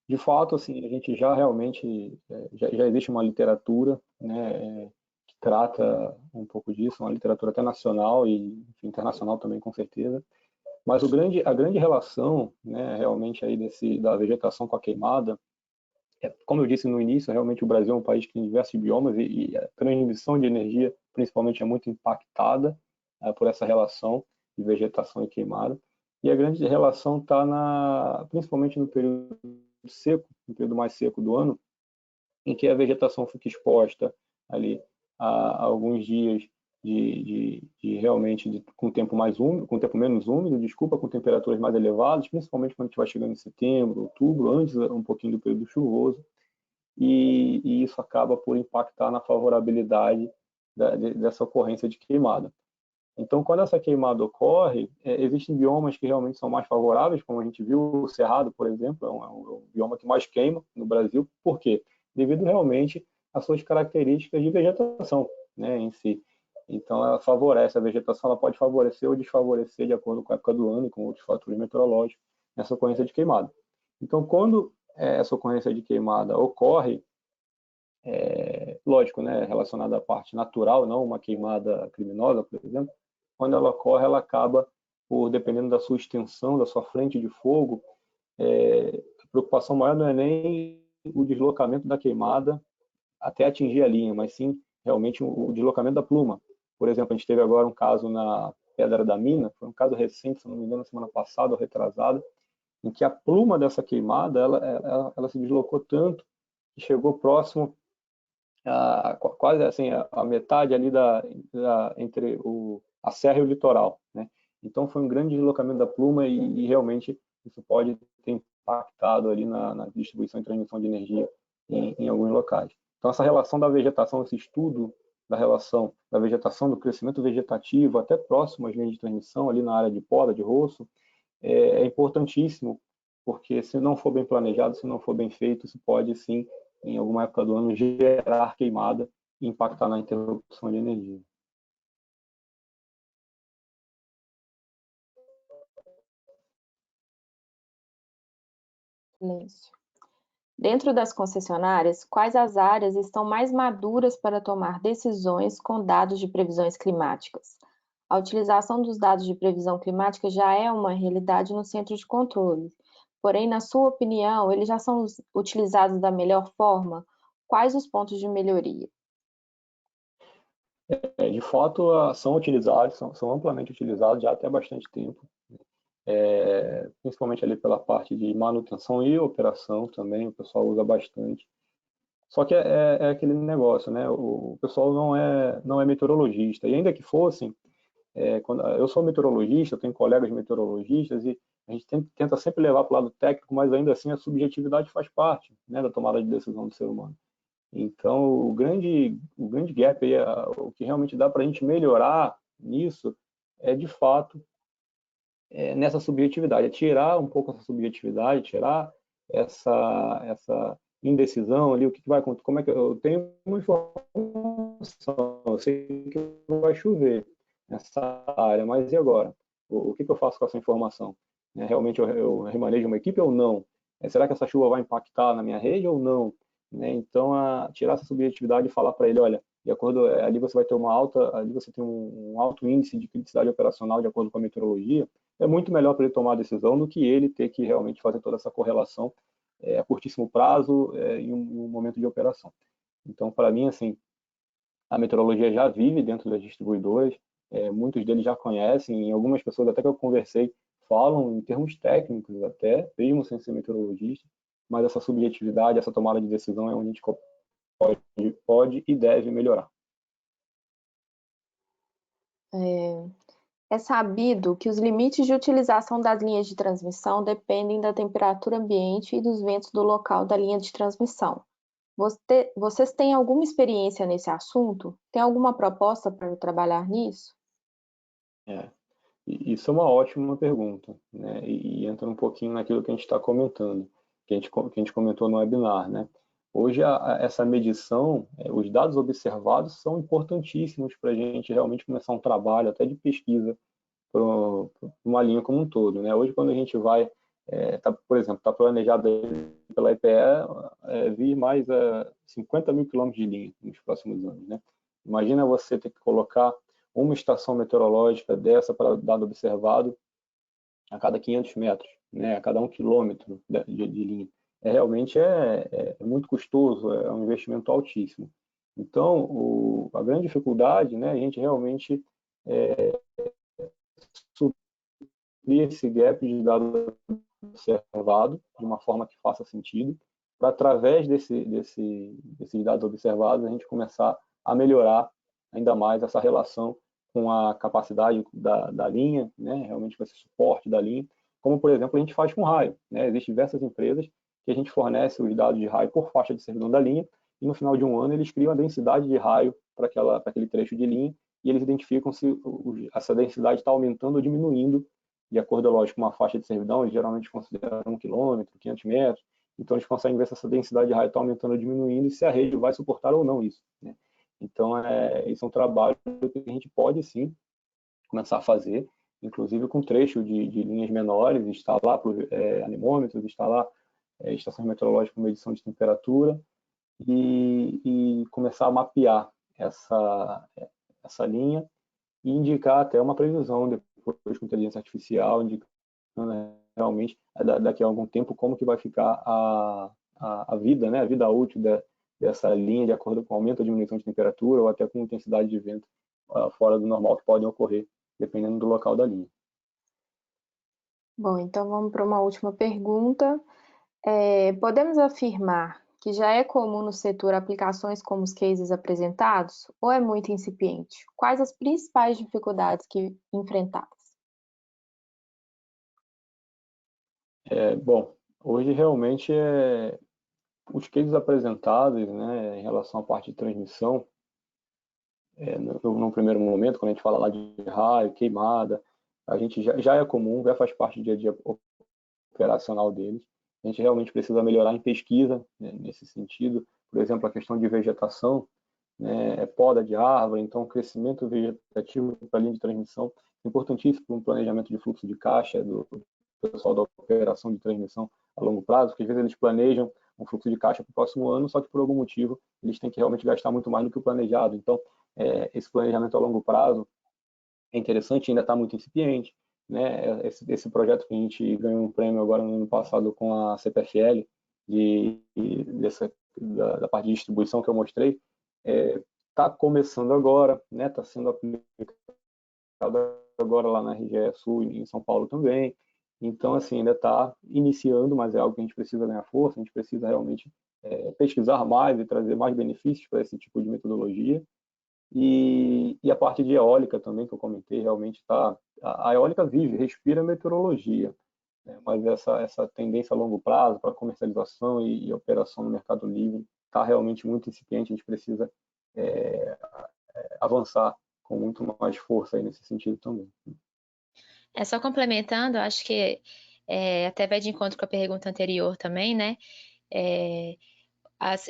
De fato, assim, a gente já realmente já existe uma literatura, né, que trata um pouco disso, uma literatura até nacional e enfim, internacional também, com certeza. Mas a grande relação, né, realmente aí da vegetação com a queimada, como eu disse no início, realmente o Brasil é um país que tem diversos biomas e a transmissão de energia, principalmente, é muito impactada por essa relação de vegetação e queimada. E a grande relação está principalmente no período seco, no período mais seco do ano, em que a vegetação fica exposta ali a alguns dias com tempo mais úmido, com tempo menos úmido, com temperaturas mais elevadas, principalmente quando a gente vai chegando em setembro, outubro, antes um pouquinho do período chuvoso, e isso acaba por impactar na favorabilidade dessa ocorrência de queimada. Então, quando essa queimada ocorre, existem biomas que realmente são mais favoráveis, como a gente viu, o Cerrado, por exemplo, é um bioma que mais queima no Brasil. Por quê? Devido realmente às suas características de vegetação, né, em si. Então, ela favorece, a vegetação ela pode favorecer ou desfavorecer de acordo com a época do ano e com outros fatores meteorológicos nessa ocorrência de queimada. Então, quando essa ocorrência de queimada ocorre, lógico, né, relacionada à parte natural, não uma queimada criminosa, por exemplo, quando ela ocorre, ela acaba, dependendo da sua extensão, da sua frente de fogo, a preocupação maior não é nem o deslocamento da queimada até atingir a linha, mas sim realmente o deslocamento da pluma. Por exemplo, a gente teve agora um caso na Pedra da Mina, foi um caso recente, se não me engano, semana passada ou retrasada, em que a pluma dessa queimada ela se deslocou tanto que chegou próximo quase assim a metade ali entre a serra e o litoral, né? Então foi um grande deslocamento da pluma e realmente isso pode ter impactado ali na distribuição e transmissão de energia em alguns locais. Então essa relação da vegetação, esse estudo da relação da vegetação, do crescimento vegetativo até próximo às linhas de transmissão ali na área de poda, de roço, é importantíssimo, porque se não for bem planejado, se não for bem feito, isso pode sim, em alguma época do ano, gerar queimada e impactar na interrupção de energia. Silêncio. Dentro das concessionárias, quais as áreas estão mais maduras para tomar decisões com dados de previsões climáticas? A utilização dos dados de previsão climática já é uma realidade no centro de controle. Porém, na sua opinião, eles já são utilizados da melhor forma? Quais os pontos de melhoria? De fato, são utilizados, são amplamente utilizados já até bastante tempo, principalmente ali pela parte de manutenção e operação também, o pessoal usa bastante. Só que é aquele negócio, né? O pessoal não é meteorologista, e ainda que fossem, quando eu sou meteorologista, eu tenho colegas meteorologistas e a gente tenta sempre levar para o lado técnico, mas ainda assim a subjetividade faz parte, né, da tomada de decisão do ser humano. Então, o grande gap aí, o que realmente dá para a gente melhorar nisso é, de fato, nessa subjetividade, é tirar um pouco essa subjetividade, tirar essa indecisão ali, o que vai acontecer, como é que eu tenho uma informação, eu sei que vai chover nessa área, mas e agora? O que eu faço com essa informação? Realmente eu remanejo uma equipe ou não? Será que essa chuva vai impactar na minha rede ou não? Então, tirar essa subjetividade e falar para ele, olha, de acordo, ali você vai ter ali você tem um alto índice de criticidade operacional de acordo com a meteorologia, é muito melhor para ele tomar a decisão do que ele ter que realmente fazer toda essa correlação a curtíssimo prazo em um momento de operação. Então, para mim, assim, a meteorologia já vive dentro das distribuidoras, muitos deles já conhecem, e algumas pessoas até que eu conversei falam em termos técnicos até, mesmo sem ser meteorologista, mas essa subjetividade, essa tomada de decisão é onde a gente pode e deve melhorar. É sabido que os limites de utilização das linhas de transmissão dependem da temperatura ambiente e dos ventos do local da linha de transmissão. Vocês têm alguma experiência nesse assunto? Tem alguma proposta para trabalhar nisso? Isso é uma ótima pergunta, né? E entra um pouquinho naquilo que a gente está comentando, que a gente comentou no webinar, né? Hoje, essa medição, os dados observados são importantíssimos para a gente realmente começar um trabalho até de pesquisa para uma linha como um todo, né? Hoje, quando a gente vai, por exemplo, está planejado pela EPE vir mais 50 mil quilômetros de linha nos próximos anos, né? Imagina você ter que colocar uma estação meteorológica dessa para dado observado a cada 500 metros, né? A cada 1 quilômetro de linha. Realmente é muito custoso, é um investimento altíssimo. Então, a grande dificuldade, né, a gente realmente suprir esse gap de dado observado de uma forma que faça sentido, para através desses dados observados a gente começar a melhorar ainda mais essa relação com a capacidade da linha, né? Realmente com esse suporte da linha, como por exemplo a gente faz com raio, né? Existem diversas empresas que a gente fornece os dados de raio por faixa de servidão da linha e no final de um ano eles criam a densidade de raio para aquele trecho de linha e eles identificam se essa densidade está aumentando ou diminuindo de acordo, lógico, com uma faixa de servidão, eles geralmente consideram 1 quilômetro, 500 metros, então eles conseguem ver se essa densidade de raio está aumentando ou diminuindo e se a rede vai suportar ou não isso, né? Então, esse é um trabalho que a gente pode, sim, começar a fazer, inclusive com trecho de linhas menores, instalar anemômetros, instalar estações meteorológicas com medição de temperatura, e começar a mapear essa linha e indicar até uma previsão depois com inteligência artificial, indicando realmente daqui a algum tempo como que vai ficar a vida, né, a vida útil dessa linha, de acordo com o aumento ou diminuição de temperatura ou até com intensidade de vento fora do normal que podem ocorrer, dependendo do local da linha. Bom, então vamos para uma última pergunta. Podemos afirmar que já é comum no setor aplicações como os cases apresentados, ou é muito incipiente? Quais as principais dificuldades que enfrentadas? Bom, hoje realmente os cases apresentados, né, em relação à parte de transmissão, no primeiro momento, quando a gente fala lá de raio, queimada, a gente já é comum, já faz parte do dia a dia operacional deles. A gente realmente precisa melhorar em pesquisa, né, nesse sentido. Por exemplo, a questão de vegetação, né, poda de árvore, então crescimento vegetativo para a linha de transmissão, importantíssimo para um planejamento de fluxo de caixa do pessoal da operação de transmissão a longo prazo, porque às vezes eles planejam um fluxo de caixa para o próximo ano, só que por algum motivo eles têm que realmente gastar muito mais do que o planejado. Então, esse planejamento a longo prazo é interessante, ainda está muito incipiente, né? Esse projeto que a gente ganhou um prêmio agora no ano passado com a CPFL, da parte de distribuição que eu mostrei, está começando agora, né? Está sendo aplicado agora lá na RGE Sul e em São Paulo também. Então, assim, ainda está iniciando, mas é algo que a gente precisa ganhar força, a gente precisa realmente pesquisar mais e trazer mais benefícios para esse tipo de metodologia. E a parte de eólica também, que eu comentei, realmente está... A eólica vive, respira meteorologia, né? Mas essa tendência a longo prazo para comercialização e operação no mercado livre está realmente muito incipiente, a gente precisa avançar com muito mais força aí nesse sentido também. Só complementando, acho que até vai de encontro com a pergunta anterior também, né?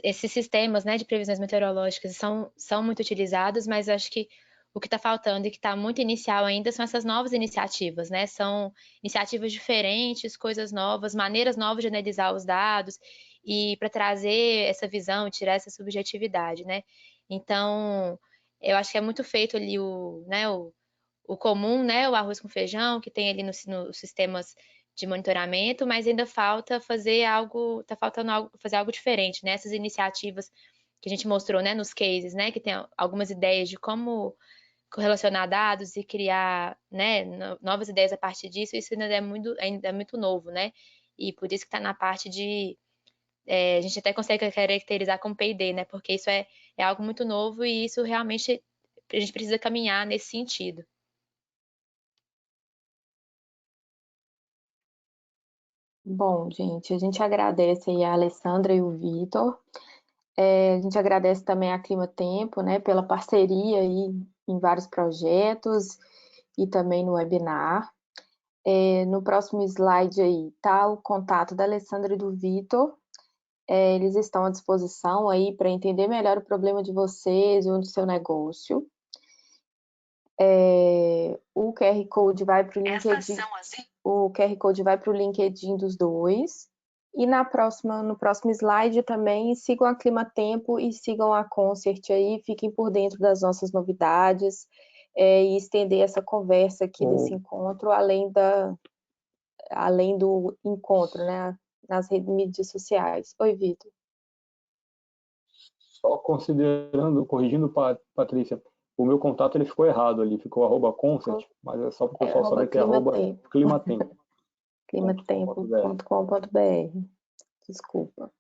Esses sistemas, né, de previsões meteorológicas são muito utilizados, mas acho que o que está faltando e que está muito inicial ainda são essas novas iniciativas, né? São iniciativas diferentes, coisas novas, maneiras novas de analisar os dados e para trazer essa visão, tirar essa subjetividade, né? Então, eu acho que é muito feito ali o comum, né? O arroz com feijão, que tem ali nos sistemas de monitoramento, mas ainda falta fazer algo, tá faltando fazer algo diferente, né? Essas iniciativas que a gente mostrou, né, nos cases, né, que tem algumas ideias de como correlacionar dados e criar, né, novas ideias a partir disso, isso ainda é muito novo, né? E por isso que está na parte de a gente até consegue caracterizar como P&D, né? Porque isso é algo muito novo e isso realmente a gente precisa caminhar nesse sentido. Bom, gente, a gente agradece aí a Alessandra e o Vitor. A gente agradece também a Clima Tempo, né, pela parceria aí em vários projetos e também no webinar. No próximo slide aí tá o contato da Alessandra e do Vitor. Eles estão à disposição aí para entender melhor o problema de vocês e o seu negócio. O QR Code vai para o LinkedIn. O QR Code vai para o LinkedIn dos dois. E no próximo slide também sigam a Clima Tempo e sigam a Concert aí, fiquem por dentro das nossas novidades e estender essa conversa aqui desse encontro, além do encontro, né, nas mídias sociais. Oi, Vitor. Só considerando, corrigindo, Patrícia, o meu contato ele ficou errado ali, ficou @concert, mas é só para o pessoal saber que é @climatempo. climatempo.com.br. Desculpa.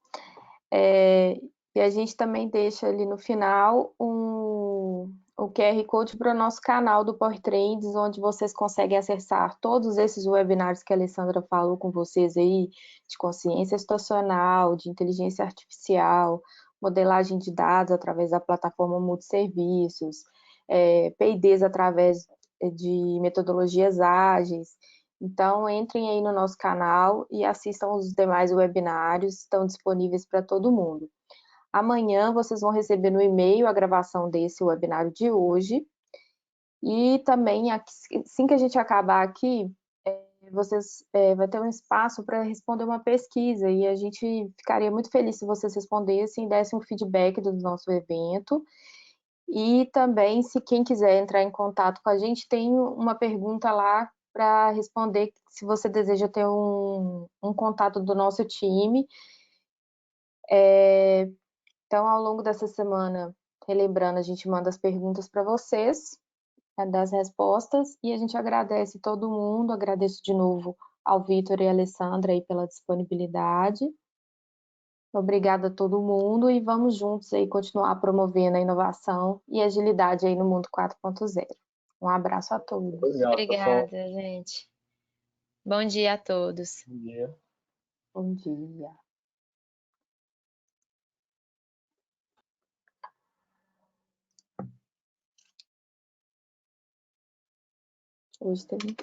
E a gente também deixa ali no final o QR Code para o nosso canal do Power Trends, onde vocês conseguem acessar todos esses webinars que a Alessandra falou com vocês aí, de consciência situacional, de inteligência artificial, modelagem de dados através da plataforma Multiserviços, P&Ds através de metodologias ágeis. Então, entrem aí no nosso canal e assistam os demais webinários, estão disponíveis para todo mundo. Amanhã vocês vão receber no e-mail a gravação desse webinário de hoje. E também, assim que a gente acabar aqui, vai ter um espaço para responder uma pesquisa e a gente ficaria muito feliz se vocês respondessem e dessem um feedback do nosso evento. E também, se quem quiser entrar em contato com a gente, tem uma pergunta lá para responder se você deseja ter um contato do nosso time. Então, ao longo dessa semana, relembrando, a gente manda as perguntas para vocês, das respostas, e a gente agradece todo mundo, agradeço de novo ao Vitor e à Alessandra aí pela disponibilidade. Obrigada a todo mundo e vamos juntos aí continuar promovendo a inovação e agilidade aí no mundo 4.0. Um abraço a todos. Obrigado, pessoal. Obrigada, gente. Bom dia a todos. Bom dia. Bom dia. Hoje teve